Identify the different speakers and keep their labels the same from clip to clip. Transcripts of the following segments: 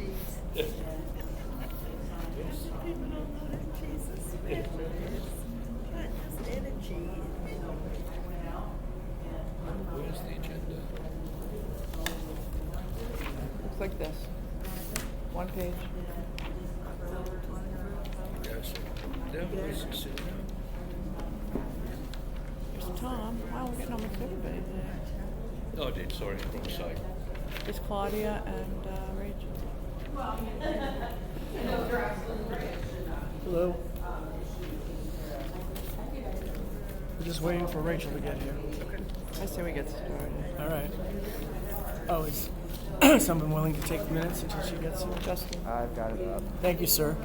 Speaker 1: cheese. People don't know that cheese is special. Not just any cheese.
Speaker 2: Where's the agenda?
Speaker 3: Looks like this. One page.
Speaker 2: Yes. Now, where's he sitting now?
Speaker 3: There's Tom. Wow, we're getting almost everybody today.
Speaker 2: Oh, I did. Sorry, wrong side.
Speaker 3: There's Claudia and Rachel.
Speaker 4: Hello. We're just waiting for Rachel to get here.
Speaker 3: I say we get started.
Speaker 4: All right. Oh, is someone willing to take minutes until she gets here?
Speaker 3: Justin.
Speaker 5: I've got it up.
Speaker 4: Thank you, sir.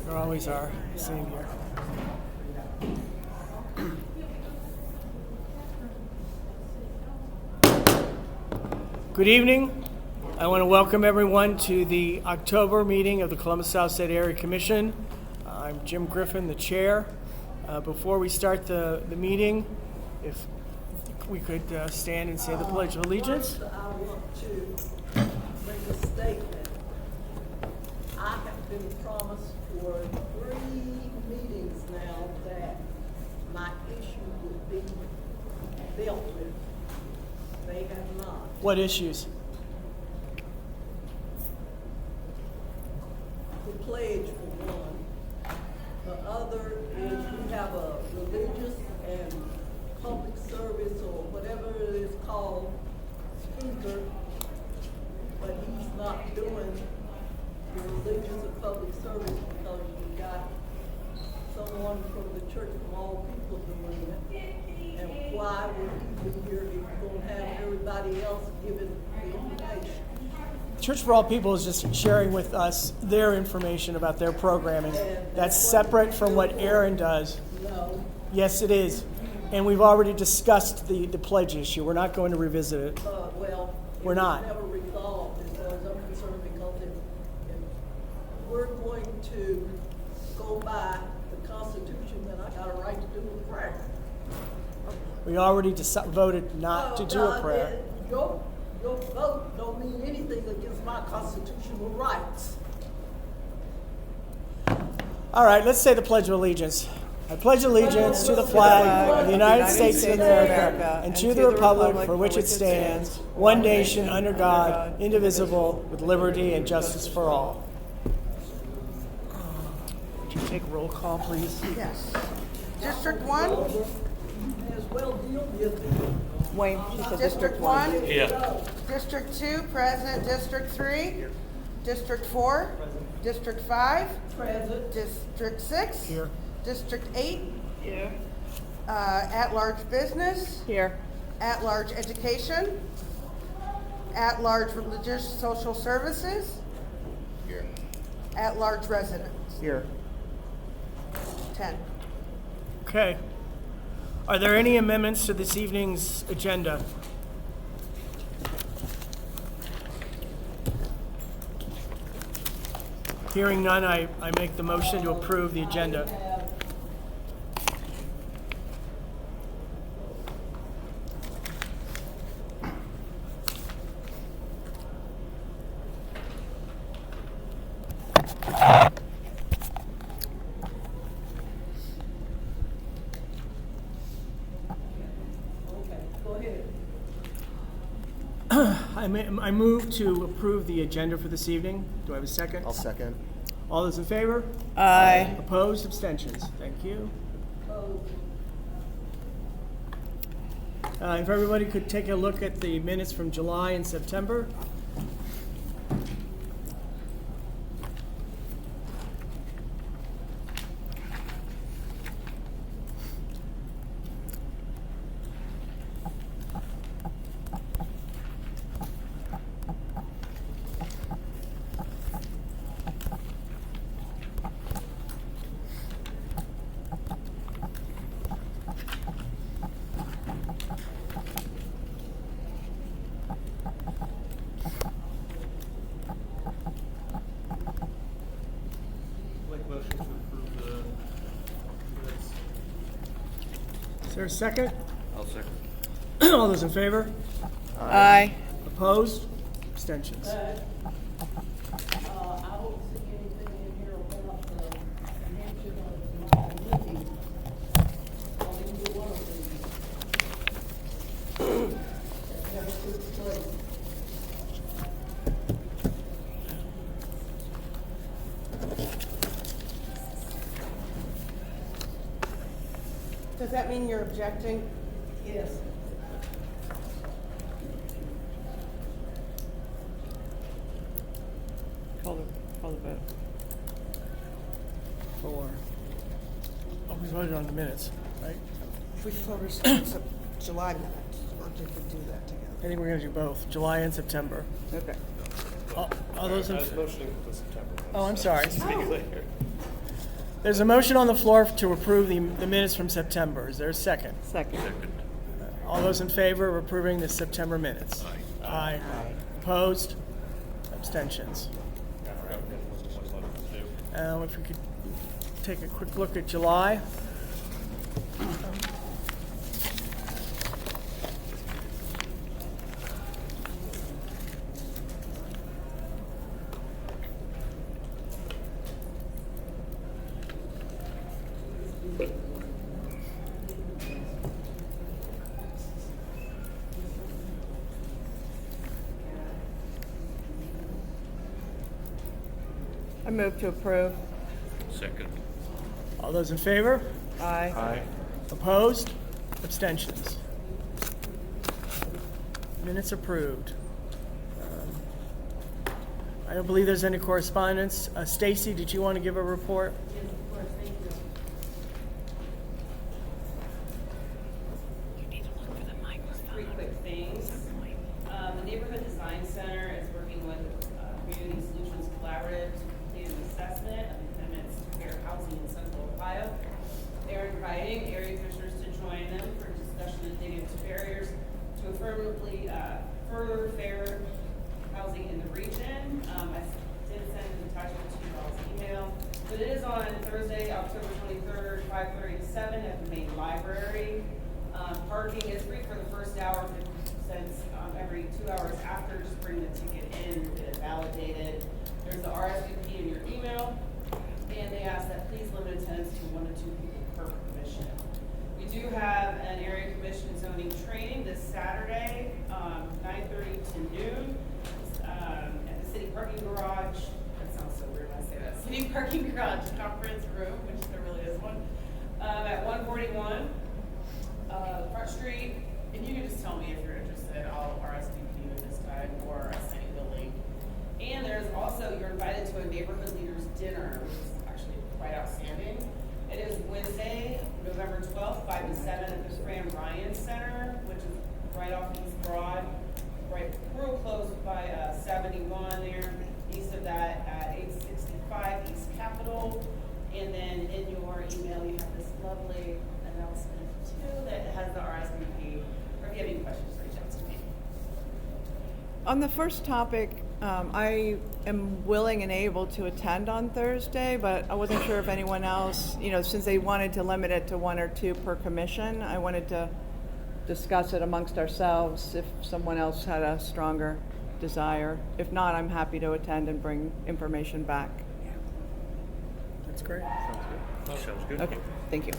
Speaker 4: You're always our savior. Good evening. I want to welcome everyone to the October meeting of the Columbus South Side Area Commission. I'm Jim Griffin, the chair. Before we start the meeting, if we could stand and say the Pledge of Allegiance.
Speaker 1: I want to make a statement. I have been promised for 3 meetings now that my issue would be dealt with. They have not.
Speaker 4: What issues?
Speaker 1: The pledge for one. The other is we have a religious and public service or whatever it is called speaker, but he's not doing the religious or public service because you got someone from the church from all people doing it. And why would he be here if you're going to have everybody else giving the information?
Speaker 4: Church for All People is just sharing with us their information about their programming. That's separate from what Aaron does.
Speaker 1: No.
Speaker 4: Yes, it is. And we've already discussed the pledge issue. We're not going to revisit it.
Speaker 1: Well,
Speaker 4: We're not.
Speaker 1: It's never resolved as far as I'm concerned because if we're going to go by the Constitution, then I got a right to do a prayer.
Speaker 4: We already voted not to do a prayer.
Speaker 1: Your vote don't mean anything against my constitutional rights.
Speaker 4: All right, let's say the Pledge of Allegiance. I pledge allegiance to the flag of the United States of America and to the republic for which it stands, one nation under God, indivisible, with liberty and justice for all. Would you take roll call, please?
Speaker 6: Yes. District 1?
Speaker 1: As well deal with
Speaker 3: Wayne, she said
Speaker 6: District 1?
Speaker 2: Yeah.
Speaker 6: District 2, present. District 3? District 4? District 5?
Speaker 1: present.
Speaker 6: District 6?
Speaker 4: Here.
Speaker 6: District 8?
Speaker 3: Here.
Speaker 6: At-large business?
Speaker 3: Here.
Speaker 6: At-large education? At-large religious social services?
Speaker 2: Here.
Speaker 6: At-large residents?
Speaker 3: Here.
Speaker 6: 10.
Speaker 4: Okay. Are there any amendments to this evening's agenda? Hearing none, I make the motion to approve the agenda.
Speaker 1: Go ahead.
Speaker 4: I move to approve the agenda for this evening. Do I have a second?
Speaker 5: I'll second.
Speaker 4: All those in favor?
Speaker 3: Aye.
Speaker 4: Opposed? Abstentions? Thank you. If everybody could take a look at the minutes from July and September.
Speaker 7: Motion to approve the minutes.
Speaker 4: Is there a second?
Speaker 2: I'll second.
Speaker 4: All those in favor?
Speaker 3: Aye.
Speaker 4: Opposed? Abstentions?
Speaker 6: Does that mean you're objecting?
Speaker 1: Yes.
Speaker 3: Call the vote.
Speaker 4: We voted on the minutes, right?
Speaker 6: We focused on some July minutes, or did we do that together?
Speaker 4: I think we're gonna do both, July and September.
Speaker 3: Okay.
Speaker 4: All those in,
Speaker 7: I was motioning for September.
Speaker 4: oh, I'm sorry.
Speaker 7: Just to be clear.
Speaker 4: There's a motion on the floor to approve the minutes from September. Is there a second?
Speaker 3: Second.
Speaker 4: All those in favor of approving the September minutes? Aye. Opposed? Abstentions? If we could take a quick look at July.
Speaker 3: I move to approve.
Speaker 2: Second.
Speaker 4: All those in favor?
Speaker 3: Aye.
Speaker 4: Opposed? Abstentions? Minutes approved. I don't believe there's any correspondence. Stacy, did you want to give a report?
Speaker 5: Yes, of course, thank you.
Speaker 3: You need to look for the microphone.
Speaker 5: Three quick things. The Neighborhood Design Center is working with Community Solutions Collaborative to complete an assessment of impediments to fair housing in Central Ohio. They're inviting area commissioners to join them for discussion of digging into barriers to affirmatively further fair housing in the region. I did send an attachment to you all's email, but it is on Thursday, October 23rd, 5:30 to 7 at the main library. Parking is free for the first hour, 50 cents every 2 hours after. Just bring the ticket in, get it validated. There's the RSVP in your email, and they ask that please limit attendance to 1 to 2 people per commission. We do have an area commission zoning training this Saturday, 9:30 to noon, at the city parking garage. That sounds so weird when I say that. City parking garage conference room, which there really is one, at 141 Front Street. And you can just tell me if you're interested. I'll RSVP you this time, or I send you the link. And there's also, you're invited to a neighborhood leaders dinner, which is actually quite outstanding. It is Wednesday, November 12th, 5 to 7 at the Fran Ryan Center, which is right off East Broad, right real close by 71 there. East of that at 865 East Capitol. And then in your email, you have this lovely announcement too that has the RSVP. Or if you have any questions, reach out to me.
Speaker 3: On the first topic, I am willing and able to attend on Thursday, but I wasn't sure if anyone else, since they wanted to limit it to 1 or 2 per commission, I wanted to discuss it amongst ourselves if someone else had a stronger desire. If not, I'm happy to attend and bring information back.
Speaker 4: That's great.
Speaker 2: Sounds good.
Speaker 3: Okay, thank you.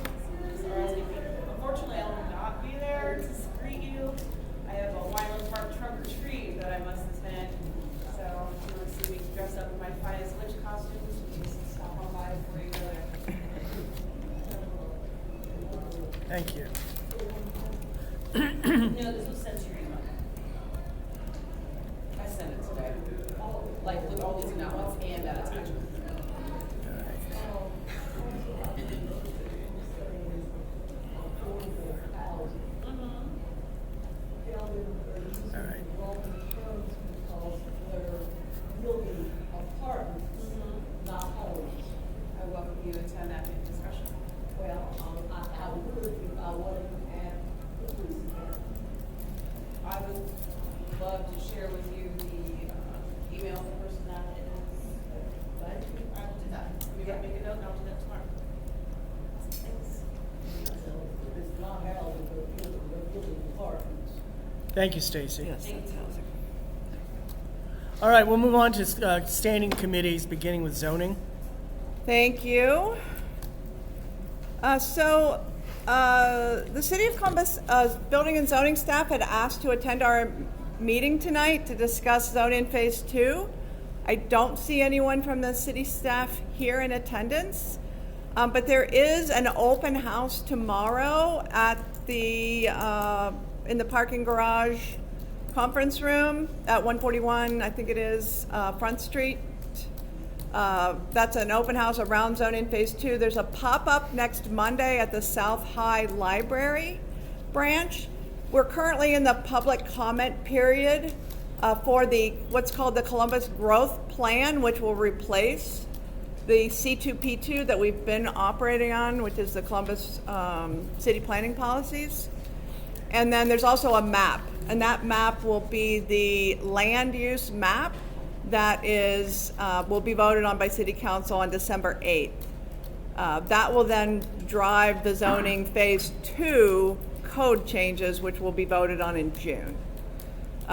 Speaker 5: Unfortunately, I will not be there to greet you. I have a Wyland Park trunk or treat that I must attend. So if you want to see me dressed up in my finest witch costumes, you can stop on by before you go there.
Speaker 4: Thank you.
Speaker 5: No, this was sent to your email. I sent it today. Like with all these announcements and that attachment.
Speaker 4: All right.
Speaker 1: Because they're building apartments, not homes.
Speaker 5: I welcome you to attend that discussion.
Speaker 1: Well, I would if I wasn't at the police academy.
Speaker 5: I would love to share with you the email of the person that it is.
Speaker 1: Thank you.
Speaker 5: I will do that. We gotta make a note and I'll do that tomorrow. Thanks.
Speaker 1: So it's not housing, but they're building apartments.
Speaker 4: Thank you, Stacy.
Speaker 3: Yes, that's housing.
Speaker 4: All right, we'll move on to standing committees, beginning with zoning.
Speaker 3: Thank you. The City of Columbus Building and Zoning staff had asked to attend our meeting tonight to discuss zoning phase 2. I don't see anyone from the city staff here in attendance. But there is an open house tomorrow at the, in the parking garage conference room at 141, I think it is, Front Street. That's an open house around zoning phase 2. There's a pop-up next Monday at the South High Library branch. We're currently in the public comment period for the what's called the Columbus Growth Plan, which will replace the C2P2 that we've been operating on, which is the Columbus city planning policies. And then there's also a map, and that map will be the land use map that is will be voted on by City Council on December 8th. That will then drive the zoning phase 2 code changes, which will be voted on in June.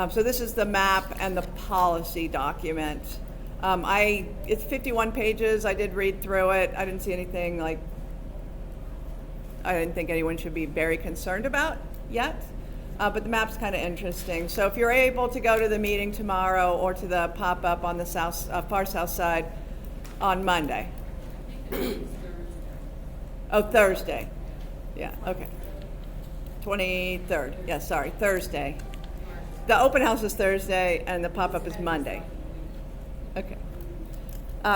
Speaker 3: So this is the map and the policy document. It's 51 pages. I did read through it. I didn't see anything I didn't think anyone should be very concerned about yet. But the map's kind of interesting. So if you're able to go to the meeting tomorrow or to the pop-up on the far south side on Monday. Oh, Thursday. Yeah, okay. 23rd. Yeah, sorry, Thursday. The open house is Thursday and the pop-up is Monday. Okay.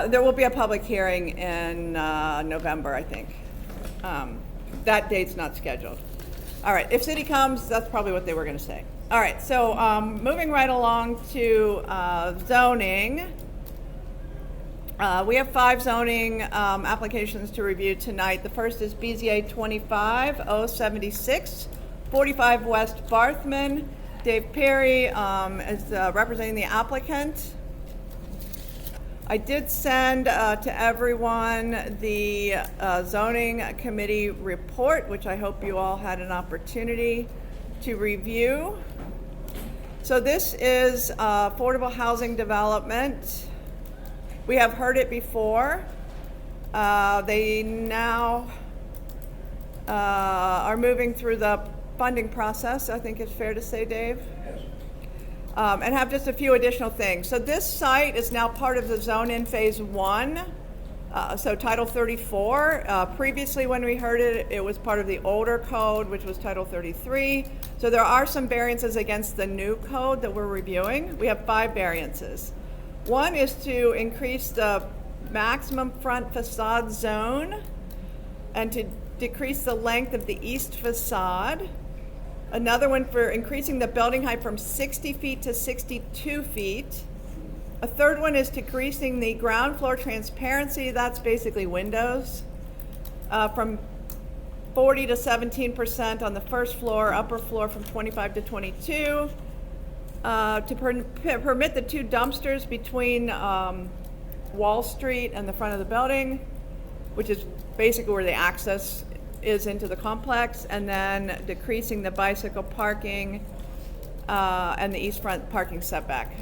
Speaker 3: There will be a public hearing in November, I think. That date's not scheduled. All right, if city comes, that's probably what they were going to say. All right, so moving right along to zoning. We have 5 zoning applications to review tonight. The first is BZA 25076, 45 West Barthman. Dave Perry is representing the applicant. I did send to everyone the zoning committee report, which I hope you all had an opportunity to review. So this is affordable housing development. We have heard it before. They now are moving through the funding process, I think it's fair to say, Dave? Yes. And have just a few additional things. So this site is now part of the zone in phase 1, so Title 34. Previously when we heard it, it was part of the older code, which was Title 33. So there are some variances against the new code that we're reviewing. We have 5 variances. One is to increase the maximum front facade zone and to decrease the length of the east facade. Another one for increasing the building height from 60 feet to 62 feet. A third one is decreasing the ground floor transparency, that's basically windows, from 40 to 17% on the first floor, upper floor from 25 to 22. To permit the 2 dumpsters between Wall Street and the front of the building, which is basically where the access is into the complex, and then decreasing the bicycle parking and the east front parking setback.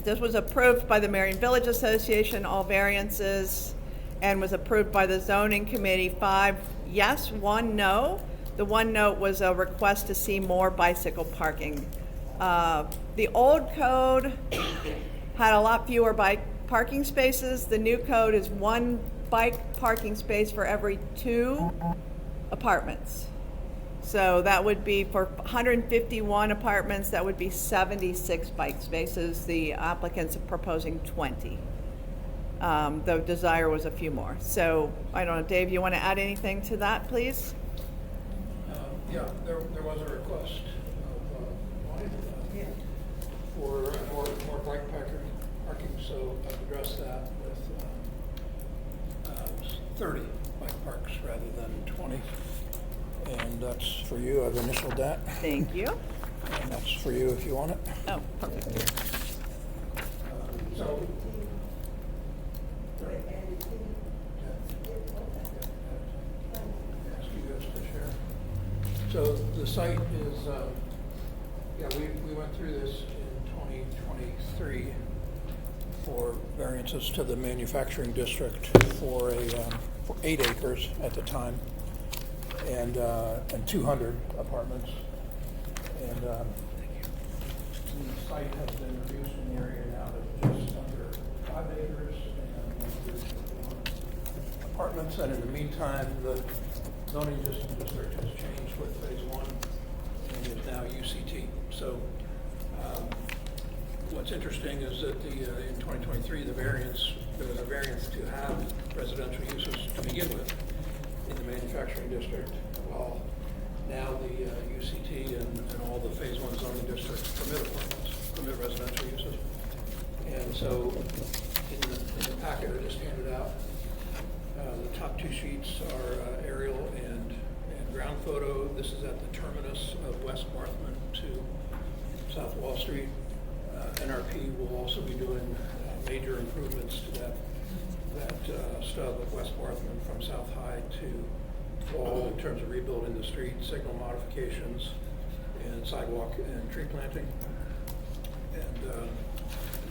Speaker 3: This was approved by the Marion Village Association, all variances, and was approved by the zoning committee, 5 yes, 1 no. The 1 no was a request to see more bicycle parking. The old code had a lot fewer bike parking spaces. The new code is 1 bike parking space for every 2 apartments. So that would be for 151 apartments, that would be 76 bike spaces. The applicants are proposing 20. The desire was a few more. So I don't know, Dave, you want to add anything to that, please?
Speaker 2: Yeah, there was a request for more bike parking, so I've addressed that with 30 bike parks rather than 20. And that's for you, I've initialed that.
Speaker 3: Thank you.
Speaker 2: And that's for you if you want it.
Speaker 3: Oh, perfect.
Speaker 2: So, ask you guys to share. So the site is, we went through this in 2023 for variances to the manufacturing district for 8 acres at the time and 200 apartments. And the site has been reduced in the area now to just under 5 acres and 1 apartments, and in the meantime, the zoning district has changed with phase one and is now UCT. So what's interesting is that in 2023, there was a variance to have residential uses to begin with in the manufacturing district, while now the UCT and all the phase one zoning districts permit residential uses. And so in the packet I just handed out, the top two sheets are aerial and ground photo. This is at the terminus of West Marthman to South Wall Street. NRP will also be doing major improvements to that stub of West Marthman from South High to Wall in terms of rebuilding the street, signal modifications, and sidewalk and tree planting. And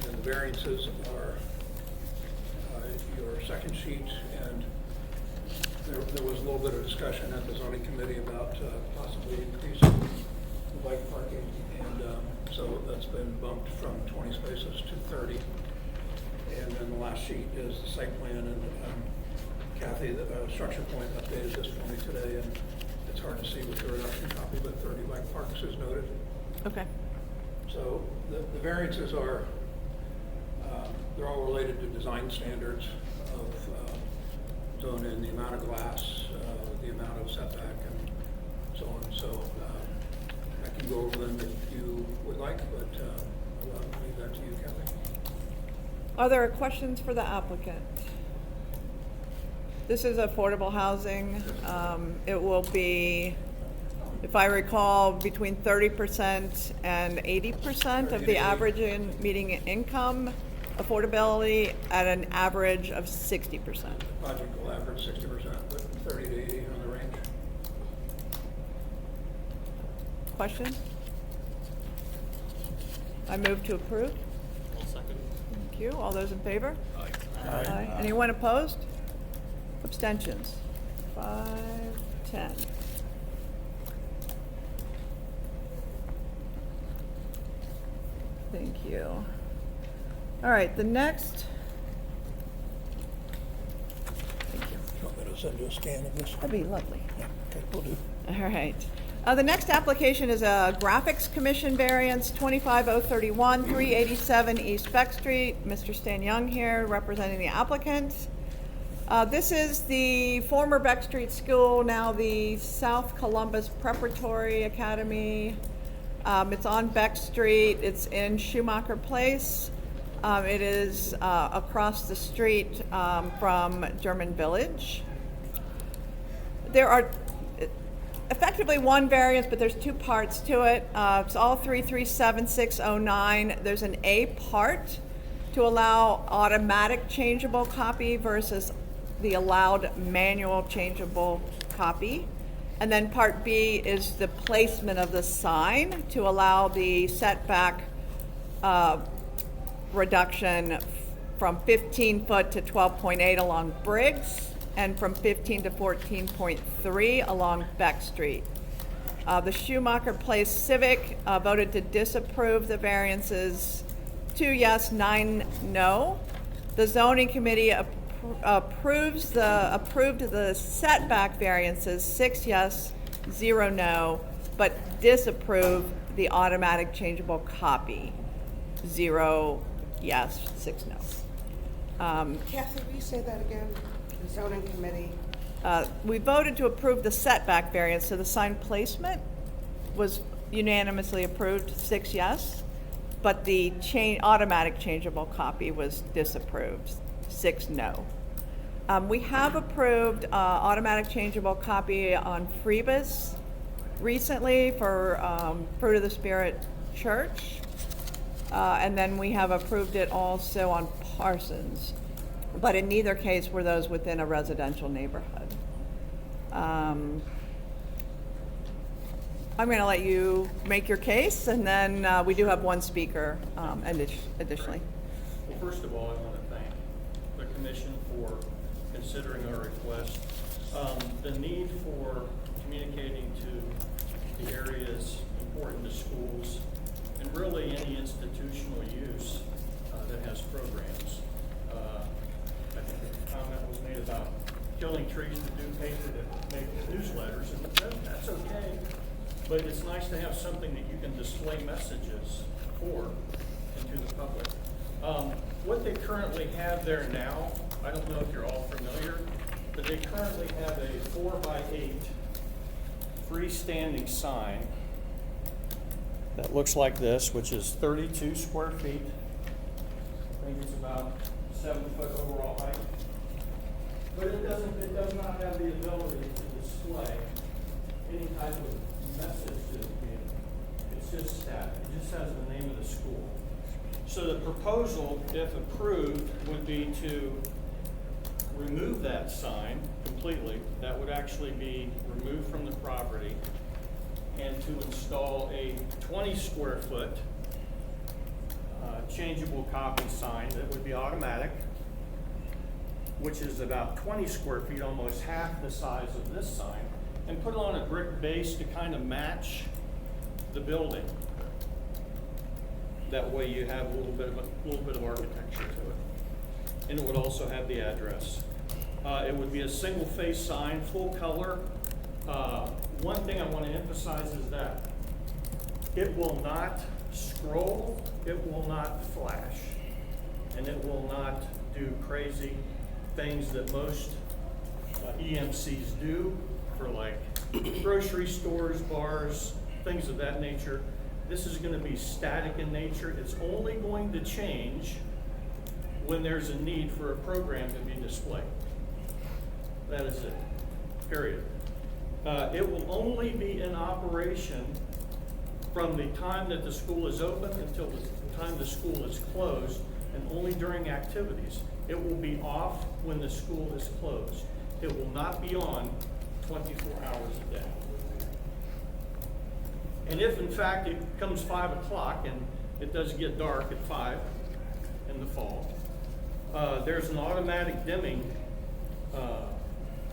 Speaker 2: then the variances are your second sheet, and there was a little bit of discussion at the zoning committee about possibly increasing the bike parking, and so that's been bumped from 20 spaces to 30. And then the last sheet is the site plan, and Kathy, the structure point updated this for me today, and it's hard to see with the reduction copy, but 30 bike parks is noted.
Speaker 3: Okay.
Speaker 2: So the variances are, they're all related to design standards of zoning, the amount of glass, the amount of setback, and so on. So I can go over them if you would like, but I'll leave that to you, Kathy.
Speaker 3: Are there questions for the applicant? This is affordable housing. It will be, if I recall, between 30% and 80% of the average median income affordability at an average of 60%.
Speaker 2: Project will average 60%, but 30 to 80 on the range.
Speaker 3: Question? I move to approve.
Speaker 7: I'll second.
Speaker 3: Thank you. All those in favor?
Speaker 7: Aye.
Speaker 3: Aye. Anyone opposed? Abstentions? 5, 10. Thank you. All right, the next. Thank you.
Speaker 2: You want me to send you a scan of this?
Speaker 3: That'd be lovely.
Speaker 2: Yeah, okay, will do.
Speaker 3: All right. The next application is a Graphics Commission variance, 25031, 387 East Beck Street. Mr. Stan Young here, representing the applicant. This is the former Beck Street School, now the South Columbus Preparatory Academy. It's on Beck Street. It's in Schumacher Place. It is across the street from German Village. There are effectively one variance, but there's two parts to it. It's all 337609. There's an A part to allow automatic changeable copy versus the allowed manual changeable copy. And then part B is the placement of the sign to allow the setback reduction from 15 foot to 12.8 along Briggs, and from 15 to 14.3 along Beck Street. The Schumacher Place Civic voted to disapprove the variances, 2 yes, 9 no. The zoning committee approved the setback variances, 6 yes, 0 no, but disapproved the automatic changeable copy, 0 yes, 6 no.
Speaker 6: Kathy, will you say that again? The zoning committee.
Speaker 3: We voted to approve the setback variance, so the sign placement was unanimously approved, 6 yes, but the automatic changeable copy was disapproved, 6 no. We have approved automatic changeable copy on Freebus recently for Fruit of the Spirit Church, and then we have approved it also on Parsons. But in neither case were those within a residential neighborhood. I'm going to let you make your case, and then we do have one speaker additionally.
Speaker 8: Well, first of all, I want to thank the commission for considering our request. The need for communicating to the areas important to schools and really any institutional use that has programs. I think a comment was made about killing trees to do paper to make newsletters, and that's okay. But it's nice to have something that you can display messages for and to the public. What they currently have there now, I don't know if you're all familiar, but they currently have a 4x8 freestanding sign that looks like this, which is 32 square feet. I think it's about 7 foot overall height. But it does not have the ability to display any type of message to the community. It's just static. It just has the name of the school. So the proposal, if approved, would be to remove that sign completely. That would actually be removed from the property, and to install a 20 square foot changeable copy sign that would be automatic, which is about 20 square feet, almost half the size of this sign, and put on a brick base to kind of match the building. That way you have a little bit of architecture to it. And it would also have the address. It would be a single face sign, full color. One thing I want to emphasize is that it will not scroll, it will not flash, and it will not do crazy things that most EMCs do for like grocery stores, bars, things of that nature. This is going to be static in nature. It's only going to change when there's a need for a program to be displayed. That is it, period. It will only be in operation from the time that the school is open until the time the school is closed, and only during activities. It will be off when the school is closed. It will not be on 24 hours a day. And if in fact it comes 5 o'clock and it does get dark at 5 in the fall, there's an automatic dimming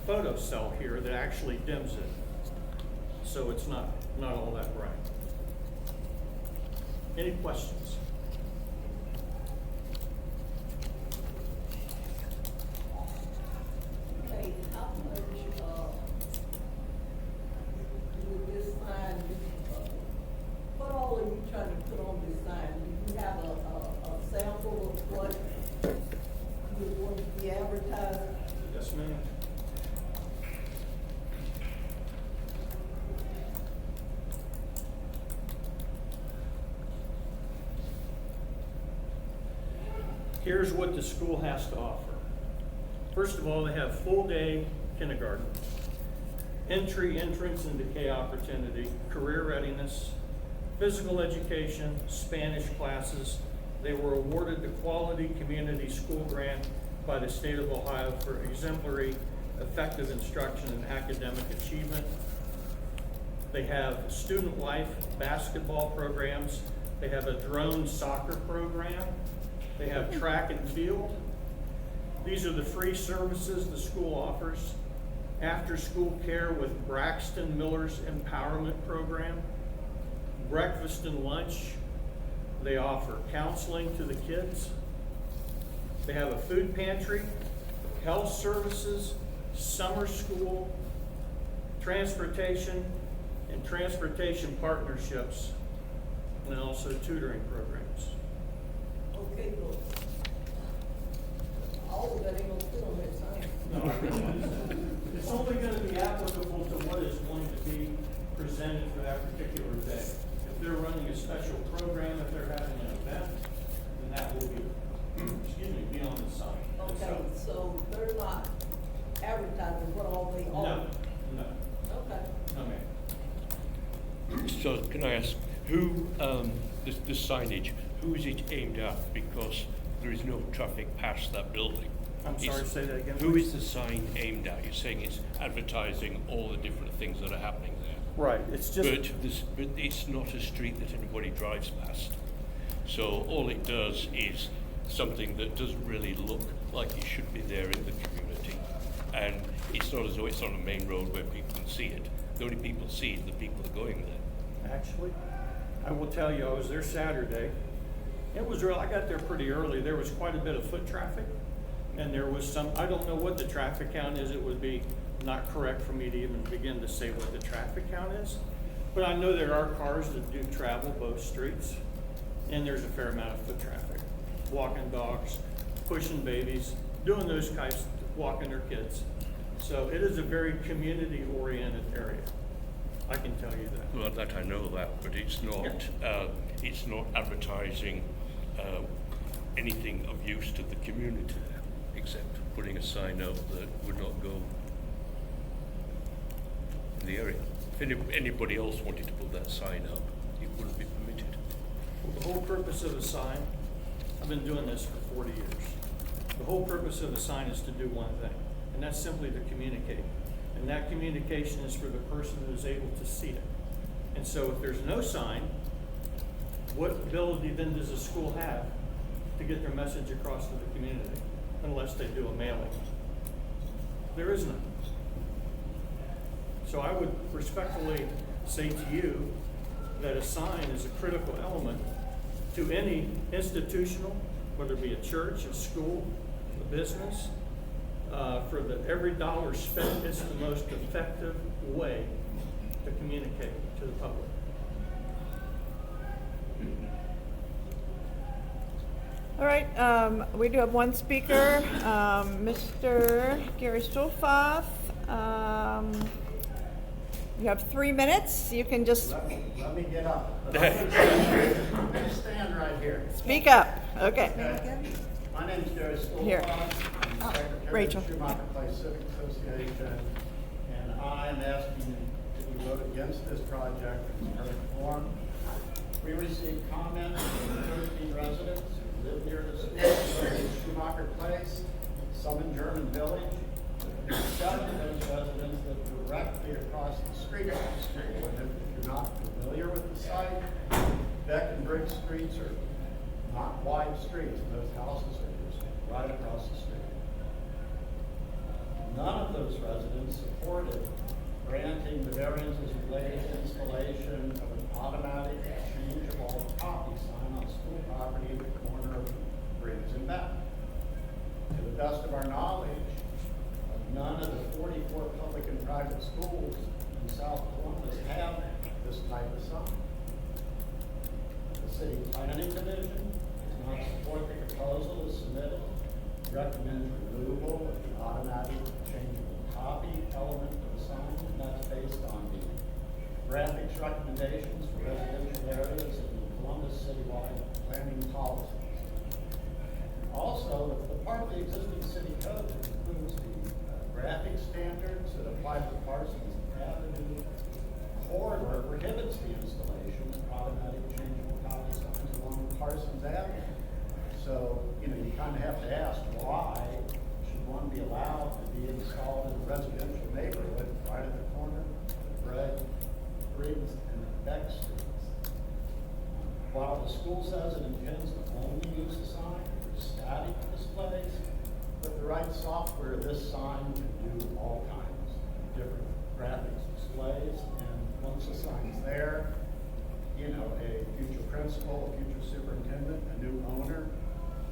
Speaker 8: photo cell here that actually dims it. So it's not all that bright. Any questions?
Speaker 1: Okay, how much, with this sign, what all are you trying to put on this sign? Do you have a sample of what you want to be advertised?
Speaker 8: Yes, ma'am. Here's what the school has to offer. First of all, they have full day kindergarten, entrance into K opportunity, career readiness, physical education, Spanish classes. They were awarded the Quality Community School Grant by the state of Ohio for exemplary, effective instruction and academic achievement. They have student life basketball programs. They have a drone soccer program. They have track and field. These are the free services the school offers. After school care with Braxton Miller's Empowerment Program. Breakfast and lunch. They offer counseling to the kids. They have a food pantry, health services, summer school, transportation, and transportation partnerships, and also tutoring programs.
Speaker 1: Okay, look. All of that ain't gonna fit on that sign.
Speaker 8: No, I realize it's only going to be applicable to what is going to be presented for that particular day. If they're running a special program, if they're having an event, then that will be, be on the sign.
Speaker 1: Okay, so they're not advertising what all they offer?
Speaker 8: No.
Speaker 1: Okay.
Speaker 8: No, ma'am.
Speaker 9: So can I ask, who, this signage, who is it aimed at? Because there is no traffic past that building.
Speaker 8: I'm sorry, say that again,
Speaker 9: Who
Speaker 8: please.
Speaker 9: is the sign aimed at? You're saying it's advertising all the different things that are happening there.
Speaker 8: Right, it's just.
Speaker 9: But it's not a street that anybody drives past. So all it does is something that doesn't really look like it should be there in the community. And it's not as though it's on a main road where people can see it. The only people see it are the people that are going there.
Speaker 8: Actually, I will tell you, I was there Saturday. It was real, I got there pretty early. There was quite a bit of foot traffic. And there was some, I don't know what the traffic count is. It would be not correct for me to even begin to say what the traffic count is. But I know there are cars that do travel both streets, and there's a fair amount of foot traffic. Walking dogs, pushing babies, doing those types, walking their kids. So it is a very community-oriented area. I can tell you that.
Speaker 9: Well, that I know that, but it's not advertising anything of use to the community, except putting a sign up that would not go in the area. If anybody else wanted to put that sign up, it wouldn't be permitted.
Speaker 8: Well, the whole purpose of a sign, I've been doing this for 40 years. The whole purpose of a sign is to do one thing, and that's simply to communicate. And that communication is for the person who is able to see it. And so if there's no sign, what ability then does a school have to get their message across to the community, unless they do a mailing? There is none. So I would respectfully say to you that a sign is a critical element to any institutional, whether it be a church, a school, a business. For every dollar spent, it's the most effective way to communicate to the public.
Speaker 3: All right, we do have one speaker, Mr. Gary Stolfoth. You have 3 minutes. You can just
Speaker 10: Let me get up. I'm gonna stand right here.
Speaker 3: speak up. Okay.
Speaker 10: Okay. My name is Gary
Speaker 3: Here.
Speaker 10: Stolfoth. I'm Secretary
Speaker 3: Rachel.
Speaker 10: of the Schumacher Place Civic Association, and I am asking that you vote against this project in its current form. We received comments from 13 residents who live near the school, in Schumacher Place, some in German Village. 7 of those residents live directly across the street from the school. And if you're not familiar with the site, Beck and Briggs streets are not wide streets, and those houses are just right across the street. None of those residents supported granting the variances related to installation of an automatic changeable copy sign on school property at the corner of Briggs and Beck. To the best of our knowledge, none of the 44 public and private schools in South Columbus have this type of sign. The City Planning Commission does not support the proposal as submitted, recommends removal of the automatic changeable copy element of the sign, and that's based on the graphics recommendations for residential areas in the Columbus citywide planning policies. Also, the part of the existing city code that includes the graphic standards that apply to Parsons Avenue corridor prohibits the installation of automatic changeable copy signs along Parsons Avenue. So, you kind of have to ask, why should one be allowed to be installed in a residential neighborhood right at the corner of Briggs and Beck Streets? While the school says it intends to only use the sign for static displays, with the right software, this sign can do all kinds of different graphics displays, and once the sign's there, a future principal, a future superintendent, a new owner,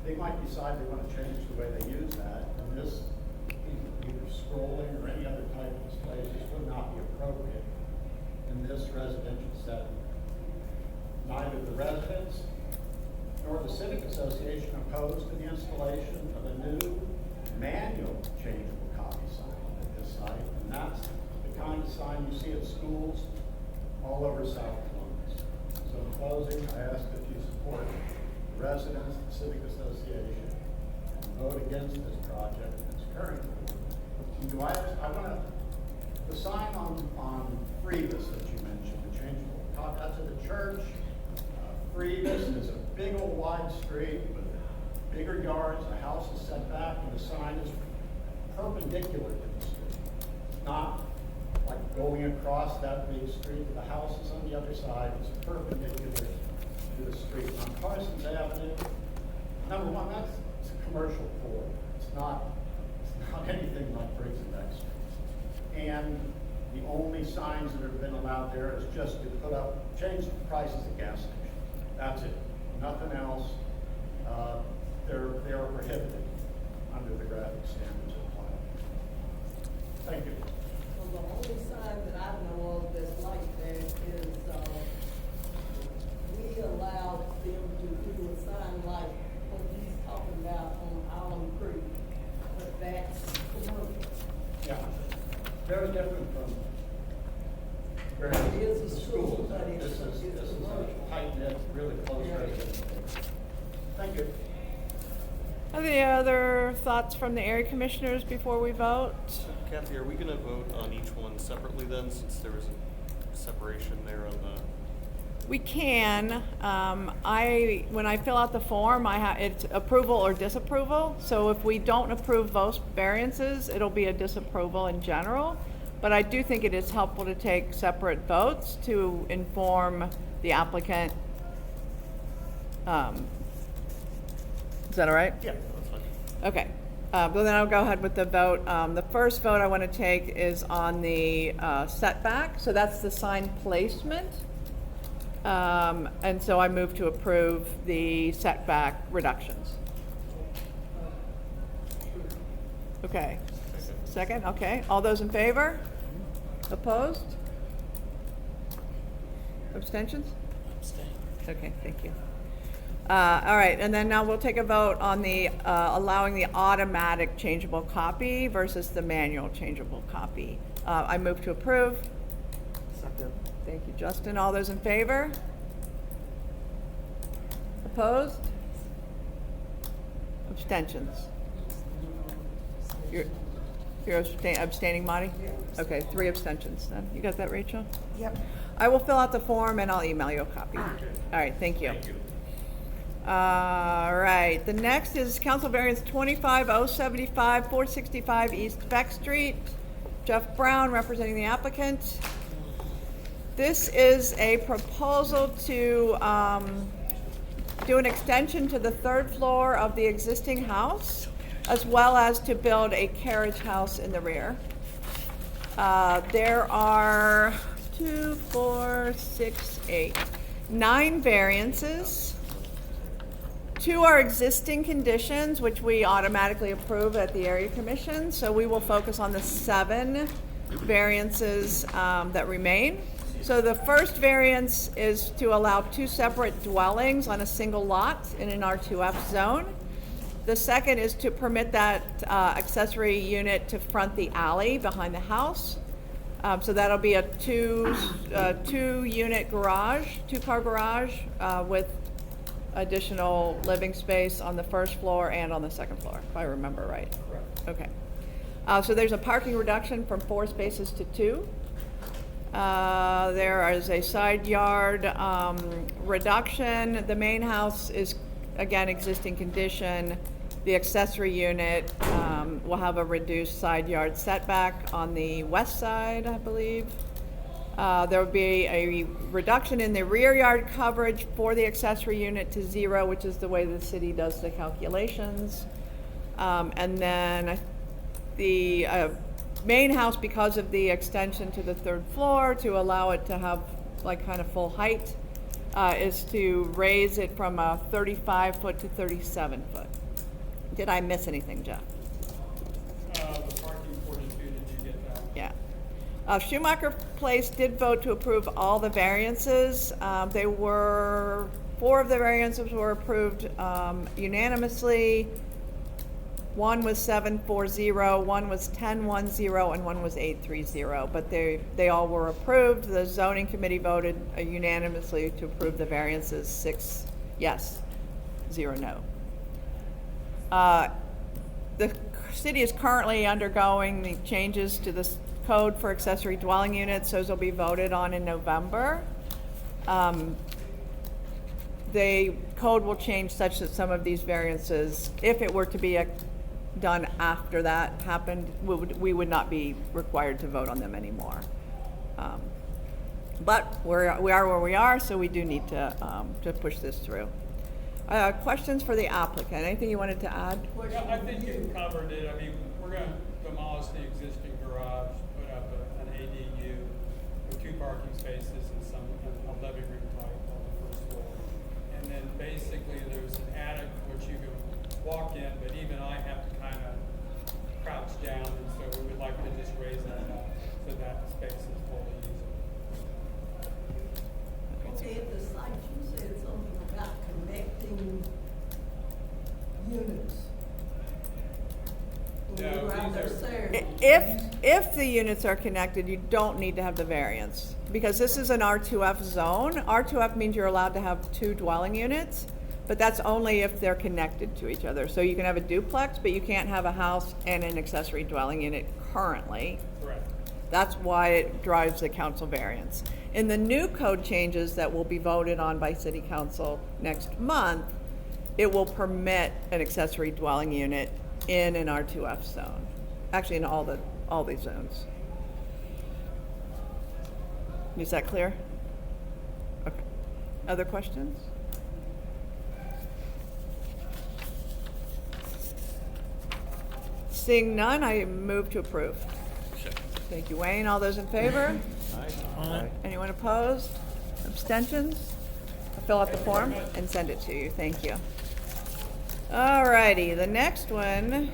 Speaker 10: they might decide they want to change the way they use that, and this, either scrolling or any other type of display, just would not be appropriate in this residential setting. Neither the residents nor the Civic Association opposed to the installation of a new manual changeable copy sign at this site, and that's the kind of sign you see at schools all over South Columbus. So in closing, I ask that you support the residents of the Civic Association and vote against this project in its current form. I want to, the sign on Freebus that you mentioned, the changeable copy, that's at the church. Freebus is a big old wide street with bigger yards, the house is set back, and the sign is perpendicular to the street. Not like going across that big street, the house is on the other side, it's perpendicular to the street. On Parsons Avenue, number one, it's a commercial core. It's not anything like Briggs and Beck Street. And the only signs that have been allowed there is just to change the prices at gas stations. That's it, nothing else. They're prohibited. under the graphic standards applied. Thank you.
Speaker 1: Well, the only sign that I know of that's like that is, we allowed them to do a sign like what he's talking about on Allen Creek, but that's commercial.
Speaker 10: Yeah, very different from very
Speaker 1: It is a
Speaker 10: school.
Speaker 1: school, but it's
Speaker 10: This is
Speaker 1: commercial.
Speaker 10: a tight-knit, really close
Speaker 1: Yeah.
Speaker 10: residential. Thank you.
Speaker 3: Any other thoughts from the area commissioners before we vote?
Speaker 7: Kathy, are we gonna vote on each one separately then, since there was a separation there on the?
Speaker 3: We can. When I fill out the form, it's approval or disapproval. So if we don't approve both variances, it'll be a disapproval in general. But I do think it is helpful to take separate votes to inform the applicant. Is that all right?
Speaker 7: Yeah, that's fine.
Speaker 3: Okay, but then I'll go ahead with the vote. The first vote I want to take is on the setback, so that's the sign placement. And so I move to approve the setback reductions. Okay, second, okay. All those in favor? Opposed? Abstentions?
Speaker 7: Abstain.
Speaker 3: Okay, thank you. All right, and then now we'll take a vote on the allowing the automatic changeable copy versus the manual changeable copy. I move to approve.
Speaker 7: Second.
Speaker 3: Thank you, Justin. All those in favor? Opposed? Abstentions? You're abstaining, Marty? Okay, 3 abstentions then. You got that, Rachel?
Speaker 6: Yep.
Speaker 3: I will fill out the form and I'll email you a copy. All right, thank you.
Speaker 9: Thank you.
Speaker 3: All right, the next is Council Variance 25075, 465 East Beck Street. Jeff Brown representing the applicant. This is a proposal to do an extension to the 3rd floor of the existing house, as well as to build a carriage house in the rear. There are 9 variances. 2 are existing conditions, which we automatically approve at the area commission. So we will focus on the 7 variances that remain. So the first variance is to allow 2 separate dwellings on a single lot in an R2F zone. The second is to permit that accessory unit to front the alley behind the house. So that'll be a 2-unit garage, 2-car garage with additional living space on the 1st floor and on the 2nd floor, if I remember right.
Speaker 10: Correct.
Speaker 3: Okay. So there's a parking reduction from 4 spaces to 2. There is a side yard reduction. The main house is, again, existing condition. The accessory unit will have a reduced side yard setback on the west side, I believe. There will be a reduction in the rear yard coverage for the accessory unit to 0, which is the way the city does the calculations. And then the main house, because of the extension to the 3rd floor to allow it to have like kind of full height, is to raise it from a 35-foot to 37-foot. Did I miss anything, Jeff?
Speaker 11: The parking portion too, did you get that?
Speaker 3: Yeah. Schumacher Place did vote to approve all the variances. 4 of the variances were approved unanimously. 1 was 740, 1 was 1010, and 1 was 830. But they all were approved. The zoning committee voted unanimously to approve the variances, 6 yes, 0 no. The city is currently undergoing the changes to this code for accessory dwelling units. Those will be voted on in November. The code will change such that some of these variances, if it were to be done after that happened, we would not be required to vote on them anymore. But we are where we are, so we do need to push this through. Questions for the applicant? Anything you wanted to add?
Speaker 11: Yeah, I think you covered it. I mean, we're going to demolish the existing garage, put up an ADU with 2 parking spaces and a living room type on the 1st floor. And then basically there's an attic which you can walk in, but even I have to kind of crouched down, and so we would like to just raise that up so that space is fully usable.
Speaker 1: Okay, at the site, you said something about connecting units. When
Speaker 11: No,
Speaker 1: we were out
Speaker 11: these
Speaker 1: there
Speaker 11: are-
Speaker 1: saying-
Speaker 3: If the units are connected, you don't need to have the variance, because this is an R2F zone. R2F means you're allowed to have 2 dwelling units, but that's only if they're connected to each other. So you can have a duplex, but you can't have a house and an accessory dwelling unit currently.
Speaker 11: Correct.
Speaker 3: That's why it drives the council variance. In the new code changes that will be voted on by city council next month, it will permit an accessory dwelling unit in an R2F zone. Actually, in all these zones. Is that clear? Okay. Other questions? Seeing none, I move to approve.
Speaker 9: Second.
Speaker 3: Thank you, Wayne. All those in favor?
Speaker 8: Aye.
Speaker 3: Anyone opposed? Abstentions? I'll fill out the form and send it to you. Thank you. All righty, the next one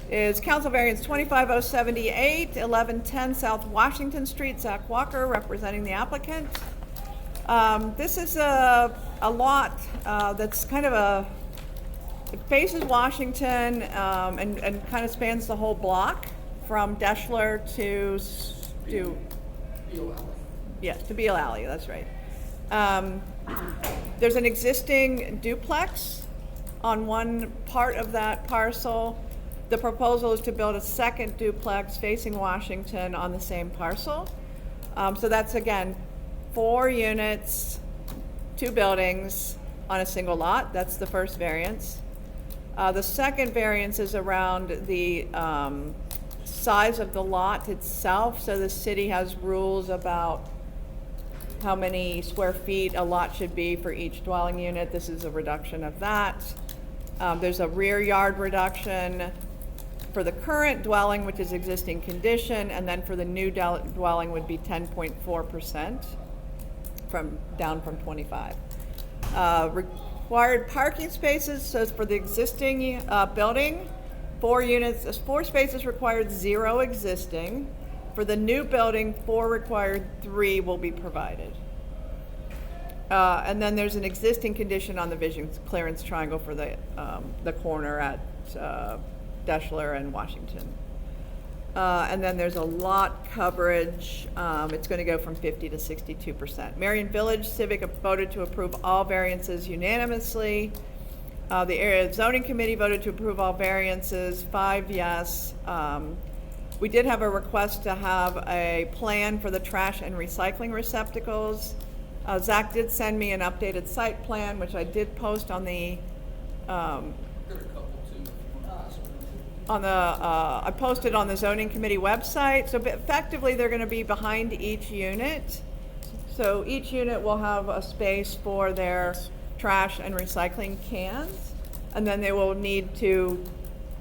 Speaker 3: is Council Variance 25078, 1110 South Washington Street. Zach Walker, representing the applicant. This is a lot that's kind of it faces Washington and kind of spans the whole block from Deschler to Beale Alley, that's right. There's an existing duplex on one part of that parcel. The proposal is to build a second duplex facing Washington on the same parcel. So that's, again, 4 units, 2 buildings on a single lot. That's the first variance. The second variance is around the size of the lot itself. So the city has rules about how many square feet a lot should be for each dwelling unit. This is a reduction of that. There's a rear yard reduction for the current dwelling, which is existing condition, and then for the new dwelling would be 10.4% down from 25. Required parking spaces, so for the existing building, 4 units, 4 spaces required, 0 existing. For the new building, 4 required, 3 will be provided. And then there's an existing condition on the vision clearance triangle for the corner at Deschler and Washington. And then there's a lot coverage. It's going to go from 50 to 62%. Marion Village Civic voted to approve all variances unanimously. The area zoning committee voted to approve all variances, 5 yes. We did have a request to have a plan for the trash and recycling receptacles. Zach did send me an updated site plan, which I did post on the I posted on the zoning committee website. So effectively, they're going to be behind each unit. So each unit will have a space for their trash and recycling cans, and then they will need to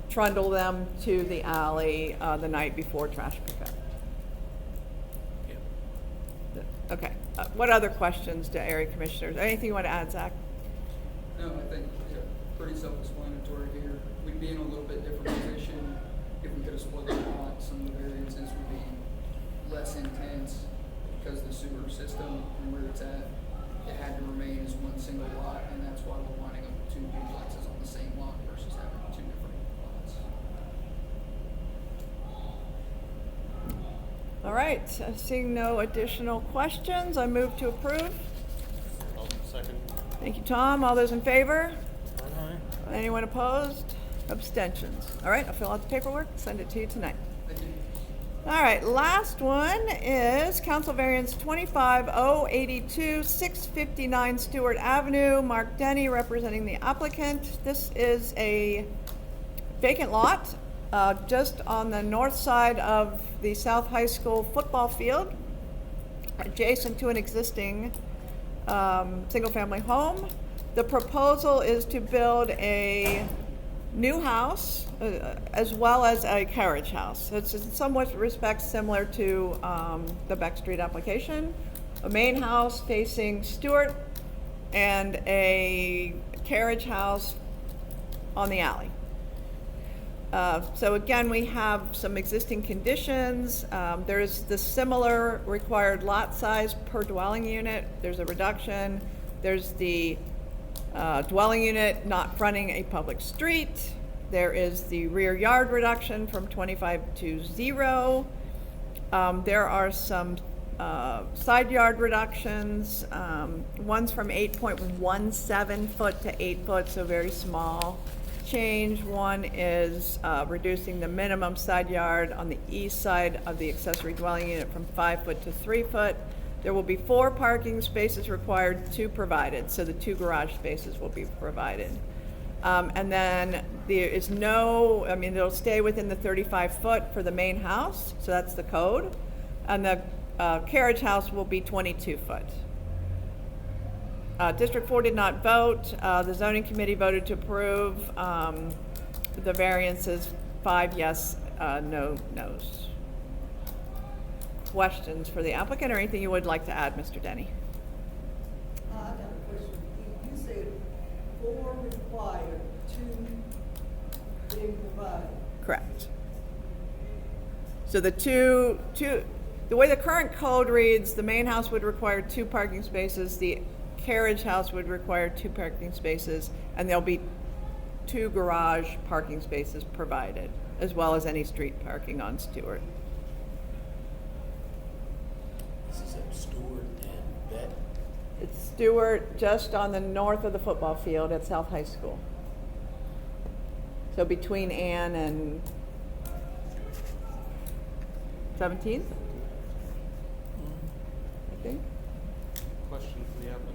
Speaker 3: trundle them to the alley the night before trash pickup.
Speaker 9: Yeah.
Speaker 3: Okay. What other questions to area commissioners? Anything you want to add, Zach?
Speaker 12: No, I think pretty self-explanatory here. We'd be in a little bit different position if we could have split the lot. Some of the variances would be less intense because the sewer system and where it's at, it had to remain as one single lot, and that's why we're winding up with 2 duplexes on the same lot versus having 2 different lots.
Speaker 3: All right. Seeing no additional questions, I move to approve.
Speaker 7: I'll second.
Speaker 3: Thank you, Tom. All those in favor? Anyone opposed? Abstentions. All right, I'll fill out the paperwork, send it to you tonight.
Speaker 12: Thank you.
Speaker 3: All right, last one is Council Variance 25082, 659 Stewart Avenue. Mark Denny representing the applicant. This is a vacant lot just on the north side of the South High School football field, adjacent to an existing single-family home. The proposal is to build a new house as well as a carriage house. It's in somewhat respects similar to the Beck Street application. A main house facing Stewart and a carriage house on the alley. So again, we have some existing conditions. There's the similar required lot size per dwelling unit. There's a reduction. There's the dwelling unit not fronting a public street. There is the rear yard reduction from 25 to 0. There are some side yard reductions. One's from 8.17 foot to 8 foot, so very small change. One is reducing the minimum side yard on the east side of the accessory dwelling unit from 5 foot to 3 foot. There will be 4 parking spaces required, 2 provided, so the 2 garage spaces will be provided. And then there is it'll stay within the 35 foot for the main house, so that's the code. And the carriage house will be 22 foot. District 4 did not vote. The zoning committee voted to approve. The variances, 5 yes, no no's. Questions for the applicant or anything you would like to add, Mr. Denny?
Speaker 1: I got a question. You said 4 required, 2 being provided.
Speaker 3: Correct. So the the way the current code reads, the main house would require 2 parking spaces, the carriage house would require 2 parking spaces, and there'll be 2 garage parking spaces provided, as well as any street parking on Stewart.
Speaker 13: This is at Stewart and Beck.
Speaker 3: It's Stewart, just on the north of the football field at South High School. So between Ann and 17th, I think.
Speaker 7: Question for the applicant.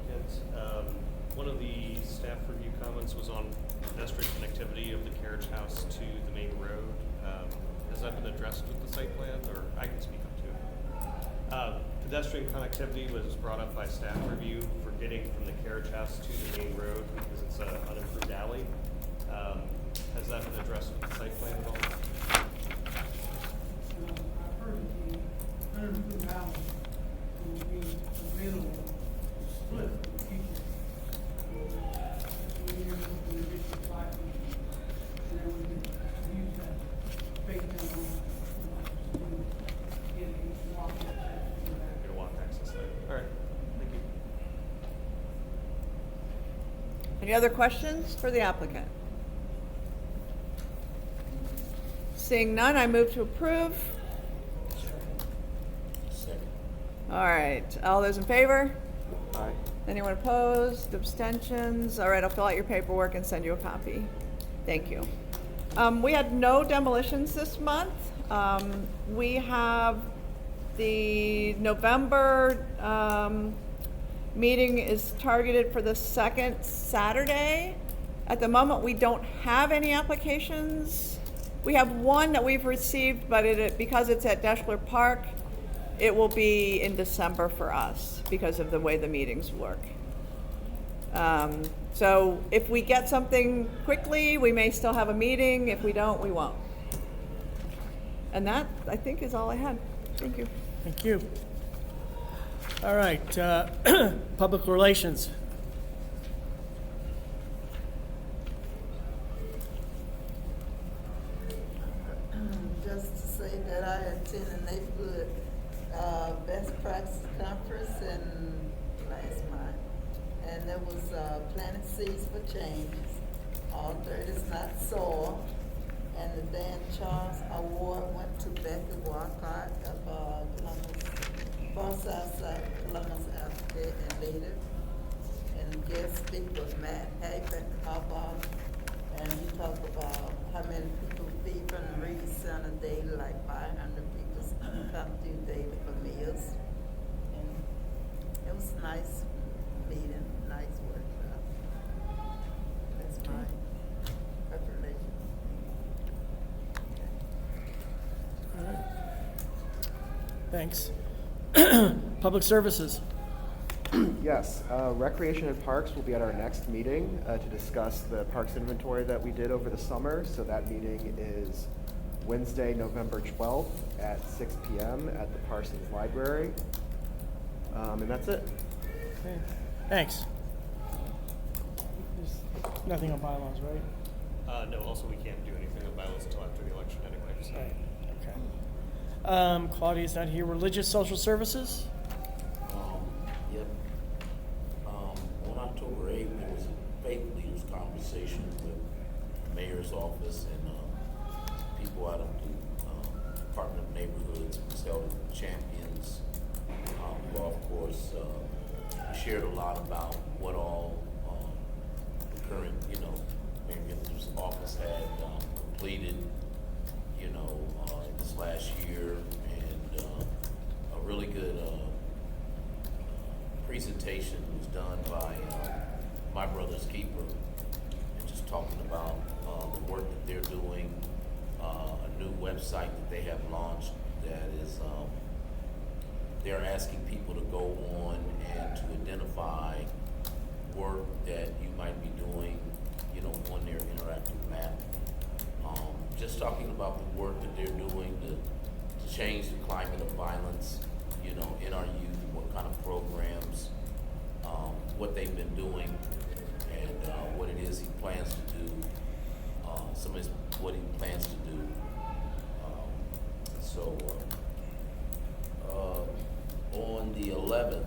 Speaker 7: One of the staff review comments was on pedestrian connectivity of the carriage house to the main road. Has that been addressed with the site plan, or I can speak up to it? Pedestrian connectivity was brought up by staff review for getting from the carriage house to the main road because it's an unimproved alley. Has that been addressed with the site plan at all?
Speaker 14: I've heard the unimproved alley will be available to split the people. So we have an additional 5 people, and then we can use that space down on get a walk access to that.
Speaker 7: Get a walk access there. All right. Thank you.
Speaker 3: Any other questions for the applicant? Seeing none, I move to approve.
Speaker 13: Second.
Speaker 3: All right, all those in favor?
Speaker 7: Aye.
Speaker 3: Anyone opposed, abstentions? All right, I'll fill out your paperwork and send you a copy. Thank you. We had no demolitions this month. We have the November meeting is targeted for the 2nd Saturday. At the moment, we don't have any applications. We have one that we've received, but because it's at Deschler Park, it will be in December for us because of the way the meetings work. So if we get something quickly, we may still have a meeting. If we don't, we won't. And that, I think, is all I had. Thank you.
Speaker 4: Thank you. All right, public relations.
Speaker 6: Just to say that I attended a neighborhood best practice conference last month, and there was planted seeds for change. All dirt is not soil, and the Dan Charles Award went to Becky Walcott of Columbus, Far Southside Columbus Advocate and leader. And guest speaker was Matt Haven Harbaugh, and he talked about how many people feed from the Reed Center daily, like 500 people come through daily for meals. And it was a nice meeting, nice workshop. That's my revelation.
Speaker 4: All right. Thanks. Public services.
Speaker 15: Yes, Recreation and Parks will be at our next meeting to discuss the parks inventory that we did over the summer. So that meeting is Wednesday, November 12th at 6 p.m. at the Parsons Library. And that's it.
Speaker 4: Okay. Thanks. There's nothing on bylaws, right?
Speaker 7: No, also we can't do anything about violence until after the election anyway. So.
Speaker 4: Right, okay. Claudia's not here. Religious social services?
Speaker 13: Yep. On October 8th, there was a faith leaders conversation with the mayor's office and people out of the Department of Neighborhoods. It was held at Champions Golf Course. We shared a lot about what all the current, Mayor Gitter's office had completed, this last year, and a really good presentation was done by my brother's keeper, and just talking about the work that they're doing, a new website that they have launched that is they're asking people to go on and to identify work that you might be doing, on their interactive map. Just talking about the work that they're doing to change the climate of violence, in our youth, what kind of programs, what they've been doing, and what it is he plans to do, some of what he plans to do. On the 11th,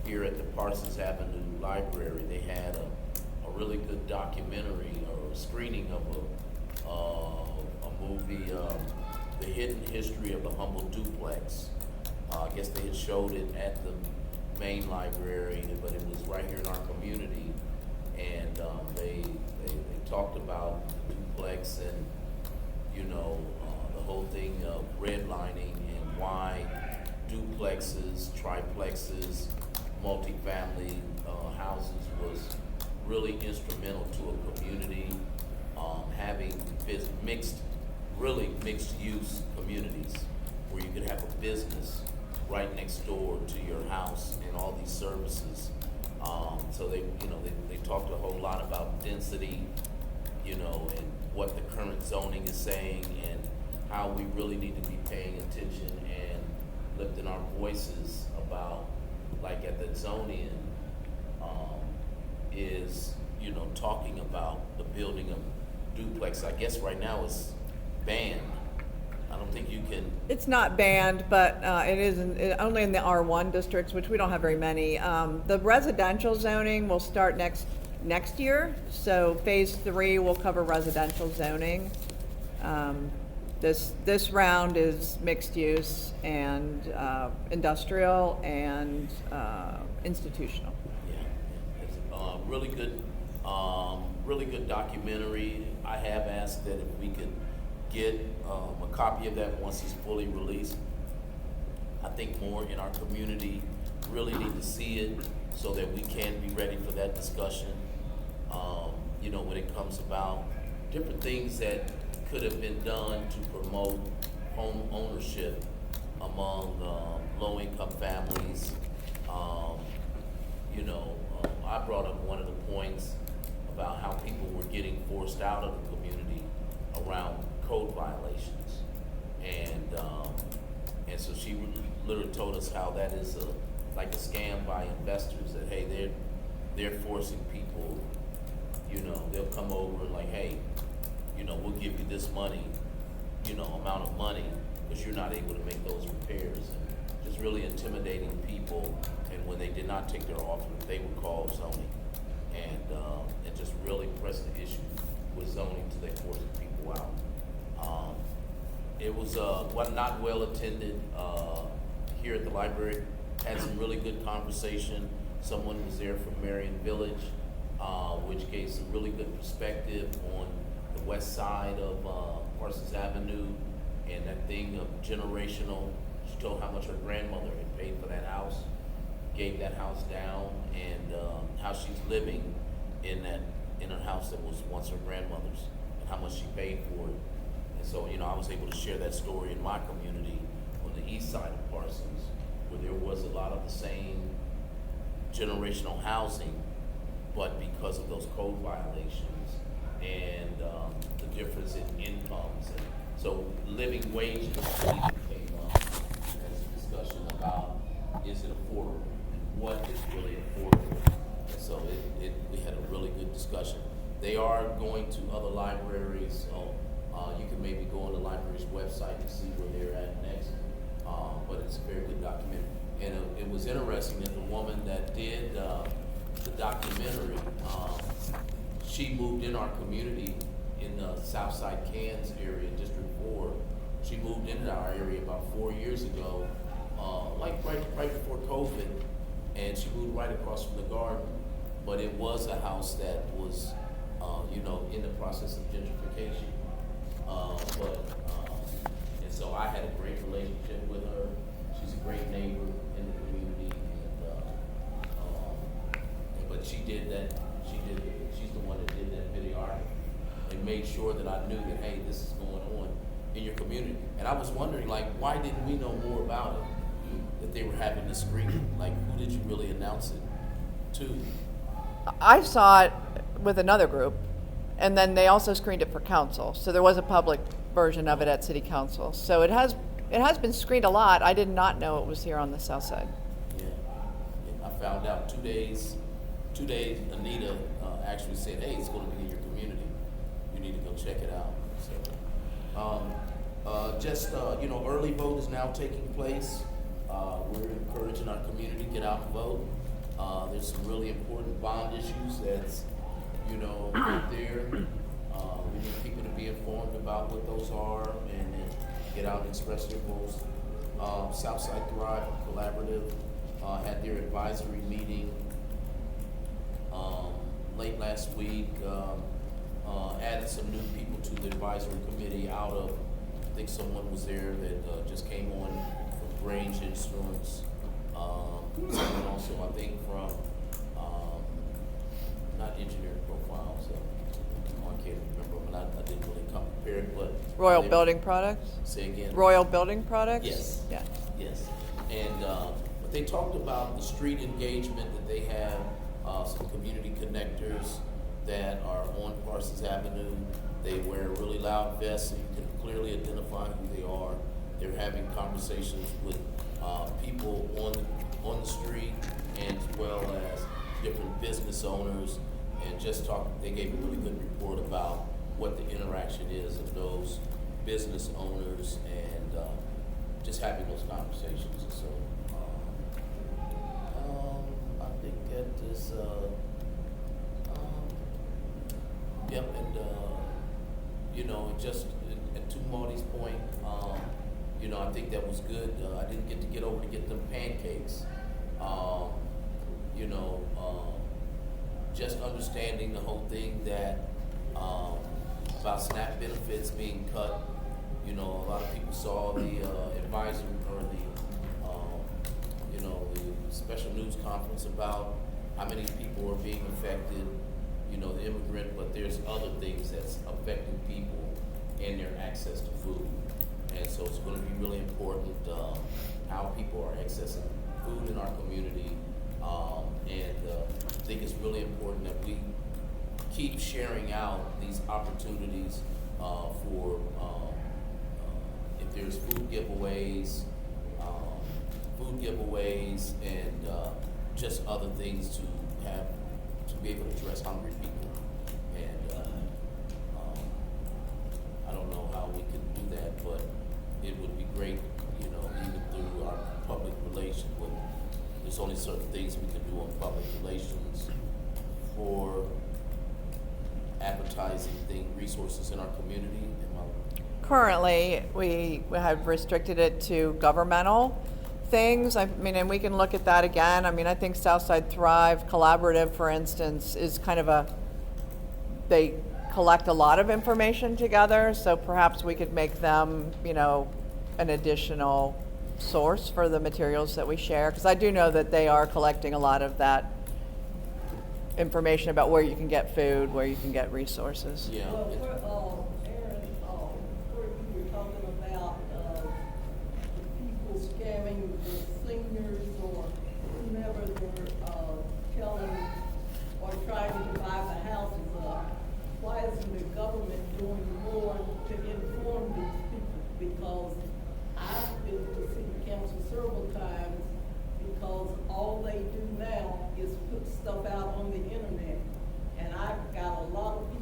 Speaker 13: here at the Parsons Avenue Library, they had a really good documentary or a screening of a movie, The Hidden History of the Humble Duplex. I guess they had showed it at the main library, but it was right here in our community, and they talked about the duplex and the whole thing of redlining and why duplexes, triplexes, multifamily houses was really instrumental to a community, having mixed use communities where you could have a business right next door to your house and all these services. So they talked a whole lot about density, and what the current zoning is saying, and how we really need to be paying attention and lifting our voices about, like at the zoning, is talking about the building of duplex. I guess right now it's banned. I don't think you can.
Speaker 3: It's not banned, but it is only in the R1 districts, which we don't have very many. The residential zoning will start next year, so phase 3 will cover residential zoning. This round is mixed use and industrial and institutional.
Speaker 13: Yeah, it's really good documentary. I have asked that if we could get a copy of that once it's fully released. I think more in our community really need to see it so that we can be ready for that discussion. When it comes about different things that could have been done to promote home ownership among low-income families. I brought up one of the points about how people were getting forced out of the community around code violations, and so she literally told us how that is like a scam by investors, that hey, they're forcing people, they'll come over and like, hey, we'll give you this money, amount of money, but you're not able to make those repairs, and just really intimidating people. And when they did not take their offer, they would call zoning, and just really press the issue with zoning till they forced people out. It was not well attended here at the library. Had some really good conversation. Someone was there from Marion Village, which gave some really good perspective on the west side of Parsons Avenue and that thing of generational. She told how much her grandmother had paid for that house, gave that house down, and how she's living in a house that was once her grandmother's, and how much she paid for it. And so, I was able to share that story in my community on the east side of Parsons, where there was a lot of the same generational housing, but because of those code violations and the difference in incomes, and so living wages came up as a discussion about, is it affordable, and what is really affordable. And so we had a really good discussion. They are going to other libraries, so you can maybe go on the library's website and see where they're at next. But it's a very good documentary. And it was interesting that the woman that did the documentary, she moved in our community in the Southside Cairns area, District 4. She moved into our area about 4 years ago, like right before COVID, and she moved right across from the garden. But it was a house that was, in the process of gentrification. And so I had a great relationship with her. She's a great neighbor in the community, but she did that. She's the one that did that videography and made sure that I knew that, hey, this is going on in your community. And I was wondering, like, why didn't we know more about it? That they were having this screening. Like, who did you really announce it to?
Speaker 3: I saw it with another group, and then they also screened it for council. So there was a public version of it at city council. So it has been screened a lot. I did not know it was here on the south side.
Speaker 13: Yeah, I found out 2 days. Anita actually said, "Hey, it's going to be in your community. You need to go check it out." So, early vote is now taking place. We're encouraging our community to get out and vote. There's some really important bond issues that's, out there. We need people to be informed about what those are and then get out and express their votes. Southside Thrive Collaborative had their advisory meeting late last week. Added some new people to the advisory committee out of, I think someone was there that just came on from Grange Insurance. Someone also, I think, from, not engineering profile, so I can't remember, but I didn't really come prepared, but.
Speaker 3: Royal Building Products?
Speaker 13: Say again?
Speaker 3: Royal Building Products?
Speaker 13: Yes.
Speaker 3: Yeah.
Speaker 13: Yes. And, but they talked about the street engagement that they have, some community connectors that are on Parsons Avenue. They wear really loud vests so you can clearly identify who they are. They're having conversations with people on the street, and as well as different business owners, and they gave a really good report about what the interaction is of those business owners and just having those conversations. And so I think that is just to Marty's point, I think that was good. I didn't get over to get them pancakes. Just understanding the whole thing that about SNAP benefits being cut. A lot of people saw the advisory or the special news conference about how many people are being affected, the immigrant, but there's other things that's affecting people and their access to food. And so it's going to be really important how people are accessing food in our community. I think it's really important that we keep sharing out these opportunities for if there's food giveaways and just other things to be able to address hungry people. And I don't know how we can do that, but it would be great, even through our public relations. There's only certain things we can do on public relations for advertising resources in our community.
Speaker 3: Currently, we have restricted it to governmental things. I mean, and we can look at that again. I mean, I think Southside Thrive Collaborative, for instance, is kind of they collect a lot of information together, so perhaps we could make them, an additional source for the materials that we share, because I do know that they are collecting a lot of that information about where you can get food, where you can get resources.
Speaker 13: Yeah.
Speaker 1: Well, Aaron, where you were talking about people scamming the seniors or whomever they're telling or trying to divide the houses up. Why isn't the government doing more to inform these people? Because I've been to city council several times, because all they do now is put stuff out on the internet. And I've got a lot of people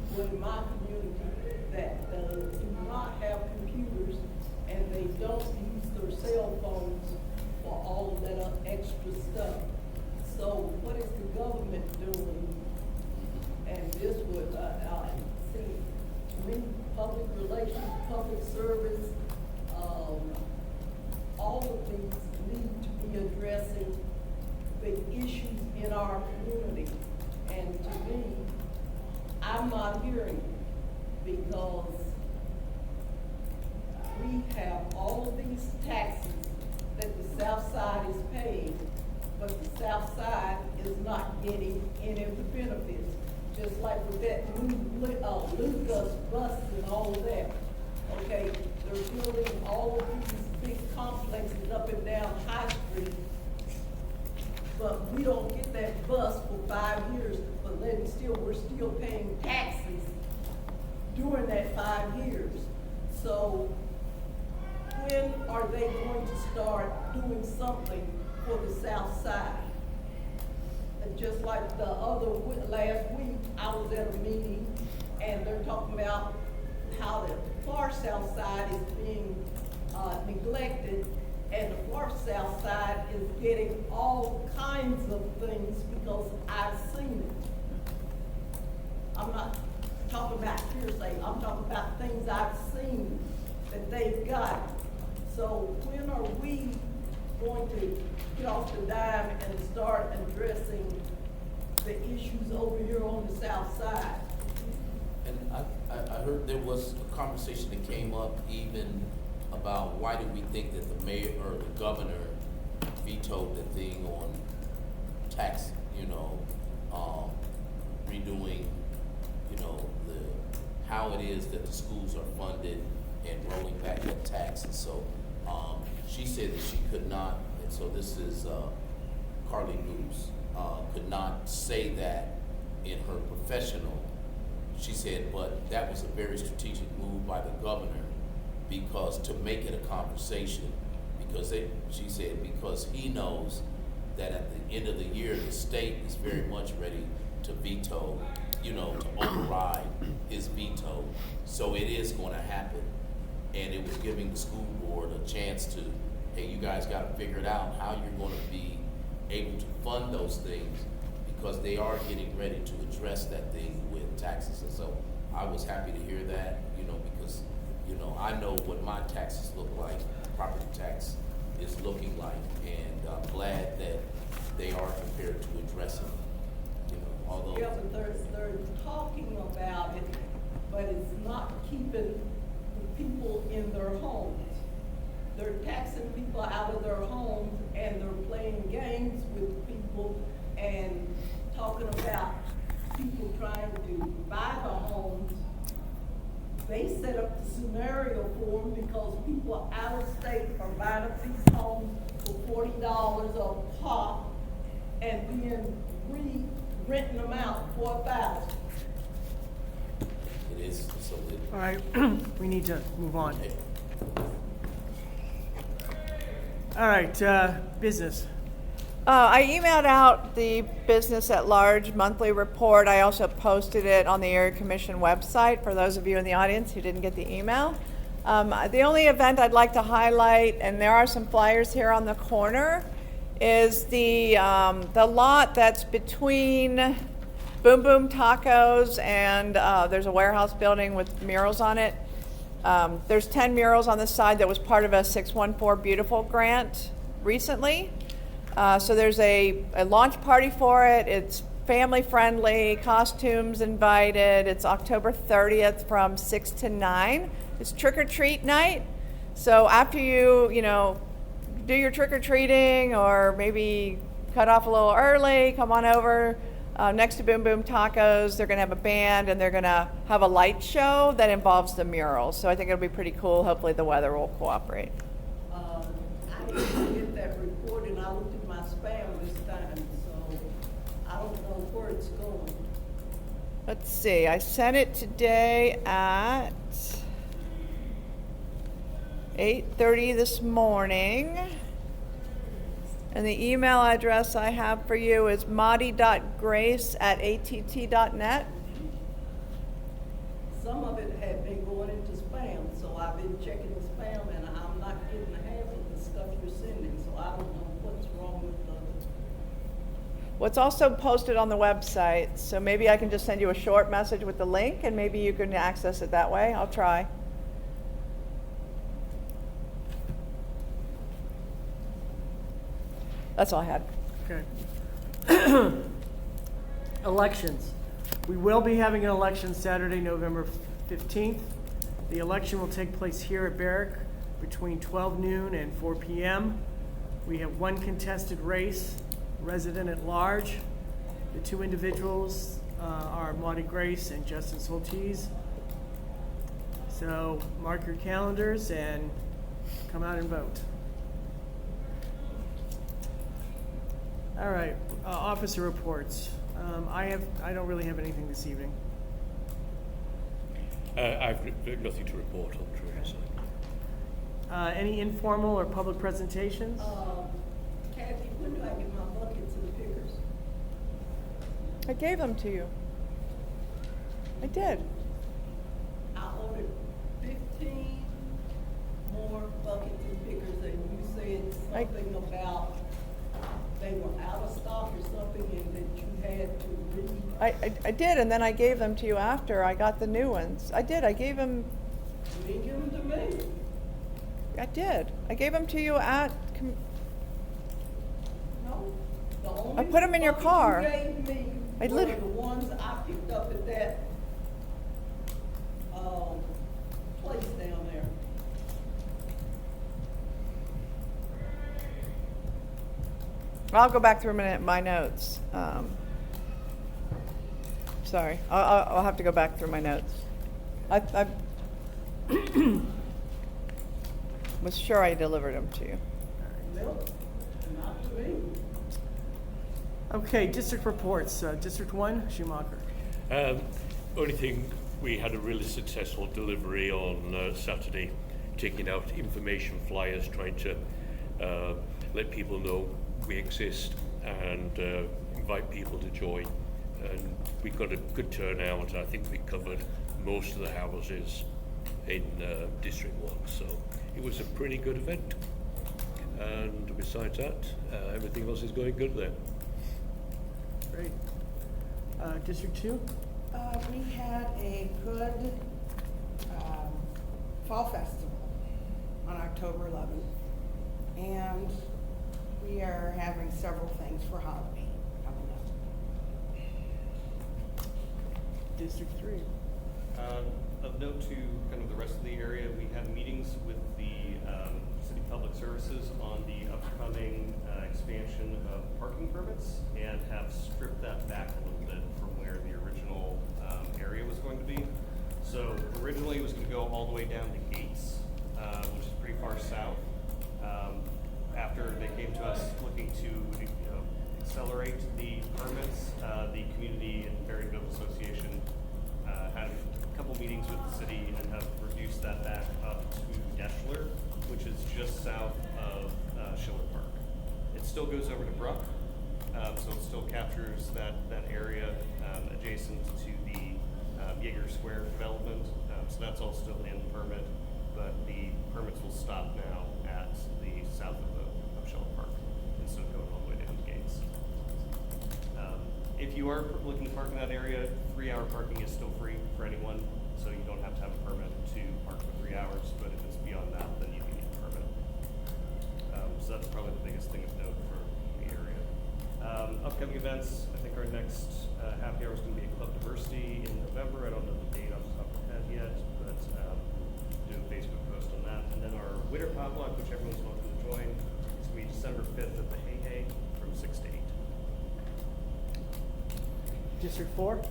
Speaker 1: extra stuff. So what is the government doing? And this would, see, public relations, public service, all of these need to be addressing the issues in our community. And to me, I'm not hearing it because we have all of these taxes that the South Side is paying, but the South Side is not getting any of the benefits. Just like with that Lucas bus and all of that. Okay, they're building all of these big complexes up and down High Street, but we don't get that bus for 5 years, but we're still paying taxes during that 5 years. So when are they going to start doing something for the South Side? And just like the last week, I was at a meeting and they're talking about how the far South Side is being neglected, and the far South Side is getting all kinds of things because I've seen it. I'm not talking about hearsay, I'm talking about things I've seen that they've got. So when are we going to get off the dime and start addressing the issues over here on the South Side?
Speaker 13: And I heard there was a conversation that came up even about why do we think that the mayor or the governor vetoed the thing on tax, redoing, how it is that the schools are funded and rolling back that tax. And so she said that she could not, and so this is Carly Booz, could not say that in her professional. She said, but that was a very strategic move by the governor because to make it a conversation, because she said, because he knows that at the end of the year, the state is very much ready to veto, to override his veto. So it is going to happen. And it was giving the school board a chance to, hey, you guys got to figure it out how you're going to be able to fund those things because they are getting ready to address that thing with taxes. And so I was happy to hear that, because, I know what my taxes look like, property tax is looking like, and I'm glad that they are prepared to address it, although.
Speaker 1: Yeah, but they're talking about it, but it's not keeping the people in their homes. They're taxing people out of their homes and they're playing games with people and talking about people trying to buy the homes. They set up the scenario for them because people out of state are buying up these homes for $40 a pop and then renting them out for $1,000.
Speaker 13: It is, so
Speaker 4: All right, we need to move on.
Speaker 13: okay.
Speaker 4: All right, business.
Speaker 3: I emailed out the Business at Large monthly report. I also posted it on the Area Commission website for those of you in the audience who didn't get the email. The only event I'd like to highlight, and there are some flyers here on the corner, is the lot that's between Boom Boom Tacos and there's a warehouse building with murals on it. There's 10 murals on the side that was part of a 614 Beautiful grant recently. So there's a launch party for it. It's family friendly, costumes invited. It's October 30th from 6 to 9. It's trick or treat night. So after you do your trick or treating or maybe cut off a little early, come on over next to Boom Boom Tacos. They're going to have a band and they're going to have a light show that involves the murals. So I think it'll be pretty cool. Hopefully the weather will cooperate.
Speaker 1: I didn't get that report and I looked at my spam this time, so I don't know where it's going.
Speaker 3: Let's see, I sent it today at 8:30 this morning. And the email address I have for you is madi.grace@att.net.
Speaker 1: Some of it had been going into spam, so I've been checking the spam and I'm not getting half of the stuff you're sending, so I don't know what's wrong with the
Speaker 3: What's also posted on the website, so maybe I can just send you a short message with the link and maybe you can access it that way. I'll try. That's all I had.
Speaker 4: Okay. Elections. We will be having an election Saturday, November 15th. The election will take place here at Barrick between 12 noon and 4 p.m. We have one contested race, resident at large. The two individuals are Maudie Grace and Justin Soltese. So mark your calendars and come out and vote. All right, officer reports. I don't really have anything this evening.
Speaker 9: I've nothing to report on, Teresa.
Speaker 4: Any informal or public presentations?
Speaker 1: Kathy, when do I get my buckets and pickers?
Speaker 3: I gave them to you. I did.
Speaker 1: I ordered 15 more buckets and pickers, and you said something about they were out of stock or something, and that you had to
Speaker 3: I did, and then I gave them to you after I got the new ones. I did. I gave them.
Speaker 1: You didn't give them to me.
Speaker 3: I did. I gave them to you at.
Speaker 1: No. The only
Speaker 3: I put them in your
Speaker 1: buckets
Speaker 3: car.
Speaker 1: You gave me
Speaker 3: I
Speaker 1: were
Speaker 3: literally.
Speaker 1: the ones I picked up at that place down there.
Speaker 3: I'll go back through my notes. Sorry, I'll have to go back through my notes. I was sure I delivered them to you.
Speaker 1: Nope, not to me.
Speaker 4: Okay, district reports. District 1, Schumacher.
Speaker 9: Only thing, we had a really successful delivery on Saturday, taking out information flyers, trying to let people know we exist and invite people to join. And we got a good turnout. I think we covered most of the houses in District 1, so it was a pretty good event. And besides that, everything else is going good there.
Speaker 4: Great. District 2?
Speaker 14: We had a good fall festival on October 11th, and we are having several things for Halloween coming up.
Speaker 4: District 3.
Speaker 7: Of note to kind of the rest of the area, we had meetings with the City Public Services on the upcoming expansion of parking permits and have stripped that back a little bit from where the original area was going to be. So originally it was going to go all the way down to Gates, which is pretty far south. After they came to us looking to accelerate the permits, the Community and Berryville Association had a couple meetings with the city and have reduced that back up to Deschler, which is just south of Schiller Park. It still goes over to Bruck, so it still captures that area adjacent to the Jaeger Square development. So that's all still in permit, but the permits will stop now at the south of Schiller Park instead of going all the way down to Gates. If you are looking to park in that area, 3-hour parking is still free for anyone, so you don't have to have a permit to park for 3 hours, but if it's beyond that, then you do need a permit. So that's probably the biggest thing of note for the area. Upcoming events, I think our next happy hour is going to be at Club Diversity in November. I don't know the date off the top of my head yet, but do a Facebook post on that. And then our winter potluck, which everyone's welcome to join, is going to be December 5th at the Hay Hay from 6 to 8.
Speaker 4: District 4?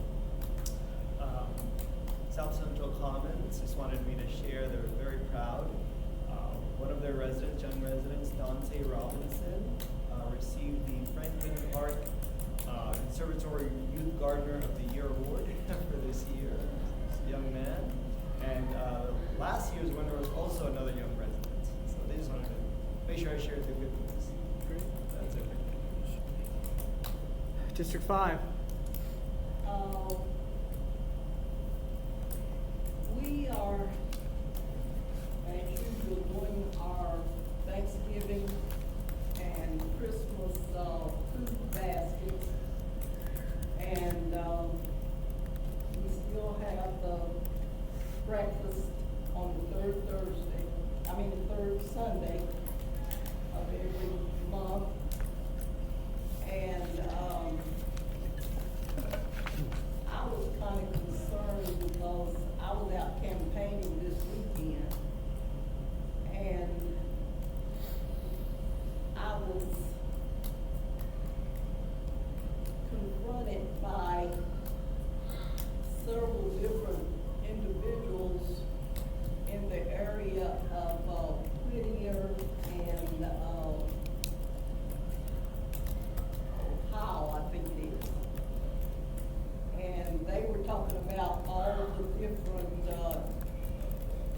Speaker 16: South Central Commons just wanted me to share they were very proud. One of their residents, young residents, Dante Robinson, received the Franklin Park Conservatory Youth Gardener of the Year Award for this year. He's a young man. And last year's winner was also another young resident. So they just wanted to make sure I shared the good news. Great. That's it.
Speaker 4: District 5?
Speaker 1: We are, as usual, doing our Thanksgiving and Christmas food baskets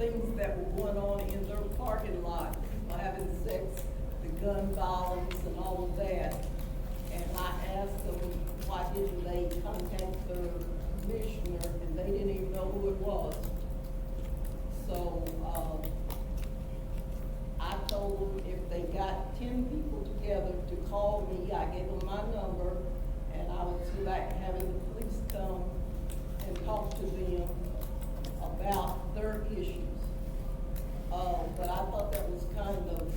Speaker 1: things that were going on in their parking lot, people having sex, the gun violence and all of that. And I asked them, why didn't they contact the commissioner, and they didn't even know who it was. So, I told them if they got 10 people together to call me, I gave them my number, and I would select having the police come and talk to them about their issues. But I thought that was kind of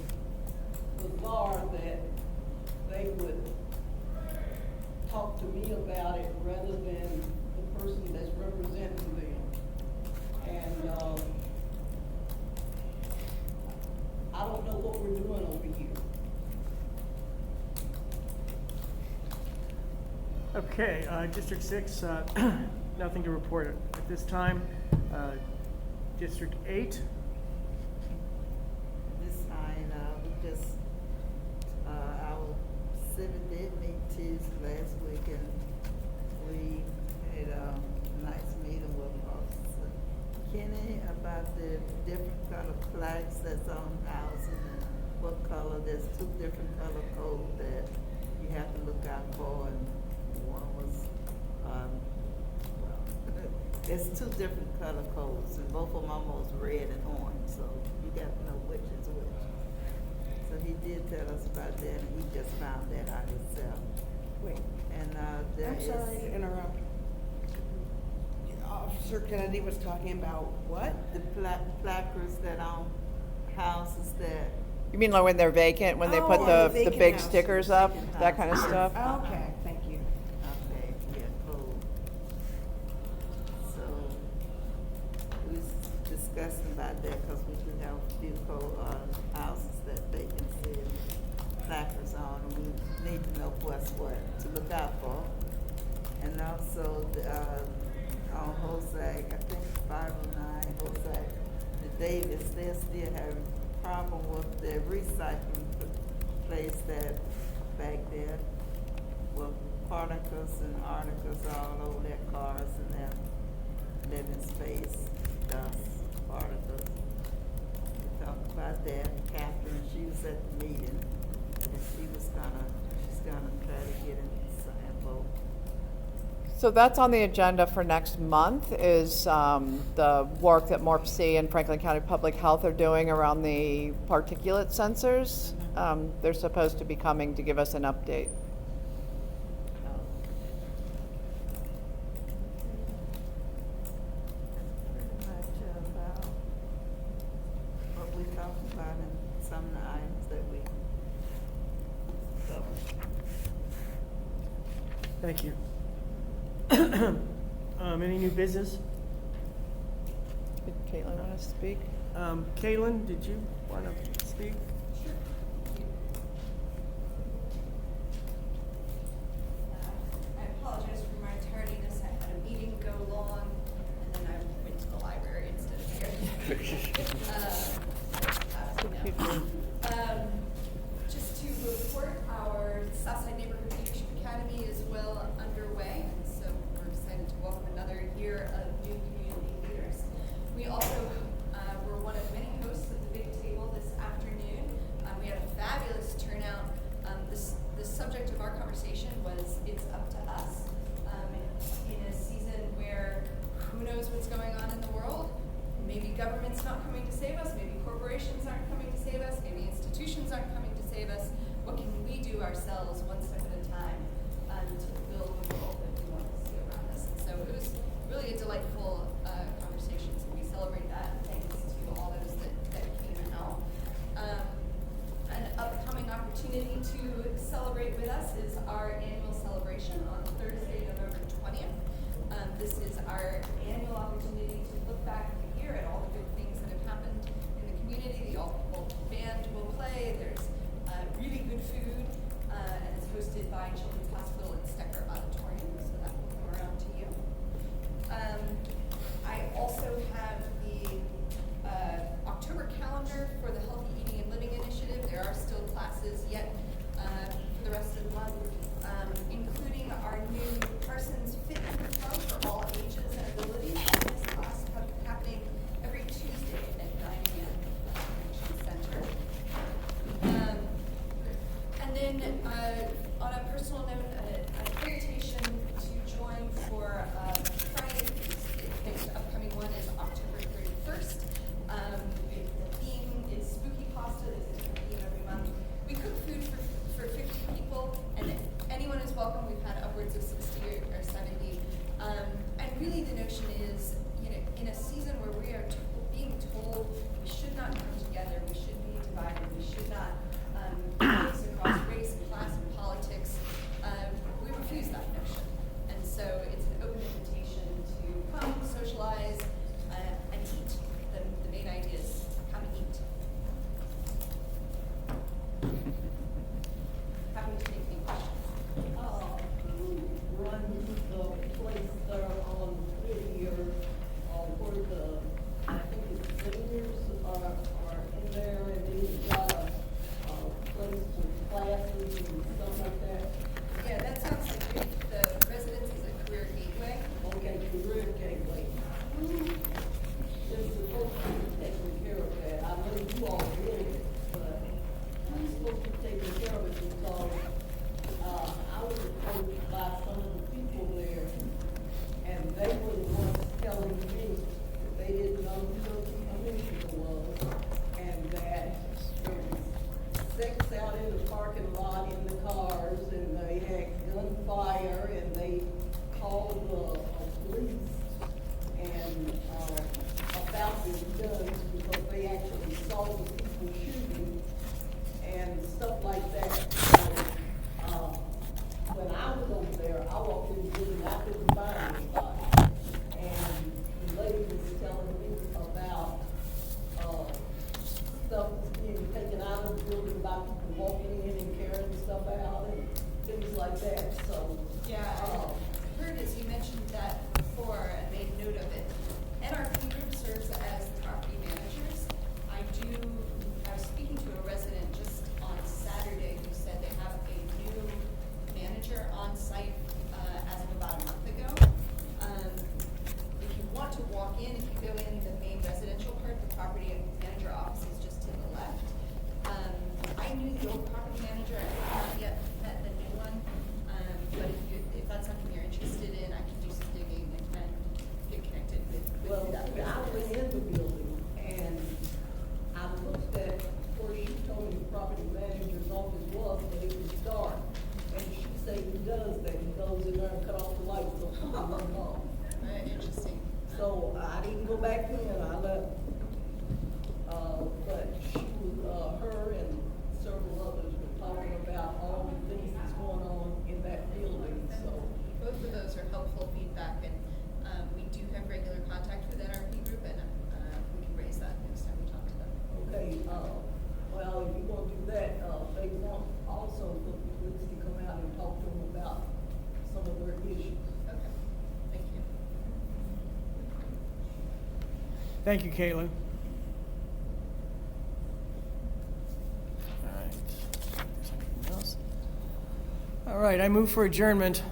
Speaker 1: bizarre that they would talk to me about it rather than the person that's representing them. And, I don't know what we're doing over here.
Speaker 4: Okay, District 6, nothing to report at this time. District 8,
Speaker 6: This time, we just, our civic did meet Tuesday last week, and we had a nice meeting with Officer Kenny about the different color flags that's on housing and what color. There's 2 different color codes that you have to look out for, and one was, there's 2 different color codes, and both of them almost red and orange, so you got to know which is which. So he did tell us about that, and he just found that out himself.
Speaker 17: Wait,
Speaker 6: And there
Speaker 17: I'm sorry to interrupt. Officer Kennedy was talking about what?
Speaker 6: The placards that on houses that.
Speaker 3: You mean like when they're vacant, when they
Speaker 17: Oh,
Speaker 3: put
Speaker 17: on
Speaker 3: the
Speaker 17: the vacant
Speaker 3: big
Speaker 17: houses.
Speaker 3: stickers up,
Speaker 6: Vacant
Speaker 3: that kind of
Speaker 6: houses.
Speaker 3: stuff?
Speaker 17: Okay, thank you.
Speaker 6: Okay, yeah, cool. So, we was discussing about that, cause we do have a few houses that they can see placards on, and we need to know what's what to look out for. And also, on Hosag, I think 509 Hosag, the Davis, they're still having problem with the recycling place that back there with particles and articles all over their cars and their living space, dust, particles. We talked about that. Catherine, she was at the meeting, and she's gonna try to get an info.
Speaker 3: So that's on the agenda for next month, is the work that MORPC and Franklin County Public Health are doing around the particulate sensors. They're supposed to be coming to give us an update.
Speaker 6: Pretty much about what we talked about in some of the items that we covered.
Speaker 4: thank you. Any new business?
Speaker 3: Did Caitlin want to speak?
Speaker 4: Caitlin, did you want to speak?
Speaker 18: I apologize for my tardiness. I had a meeting go long, and then I went to the library instead of here. Just to report, our Southside Neighborhood Leadership Academy is well underway, and so we're excited to welcome another year of new community leaders. We also were one of many hosts at the big table this afternoon. We had a fabulous turnout. The subject of our conversation was "It's Up to Us." In a season where who knows what's going on in the world, maybe government's not coming to save us, maybe corporations aren't coming to save us, maybe institutions aren't coming to save us. What can we do ourselves, one step at a time, to build the world that we want to see around us? And so it was really a delightful conversation. So we celebrate that. Thanks to all those that came out. An upcoming opportunity to celebrate with us is our annual celebration on Thursday, November 20th. This is our annual opportunity to look back at the year at all the good things that have happened in the community. The all band will play. There's really good food, and it's hosted by Children's Hospital and Stecker Auditorium, so that will come around to you. I also have the October calendar for the Healthy Eating and Living Initiative. There are still classes yet for the rest of the month, including our new Parsons Fitness Club for all ages and abilities. This class happening every Tuesday
Speaker 1: does that. He goes in there and cut off the lights so people don't know.
Speaker 19: Interesting.
Speaker 1: So I didn't go back in, I left. But she was, her and several others were talking about all the things that's going on in that building, so.
Speaker 19: Both of those are helpful feedback, and we do have regular contact with NRP group, and we can raise that next time we talk to them.
Speaker 1: Okay, well, if you're gonna do that, they want also for the police to come out and talk to them about some of their issues.
Speaker 19: Okay, thank you.
Speaker 4: Thank you, Caitlin. All right. Anything else? All right, I move for adjournment.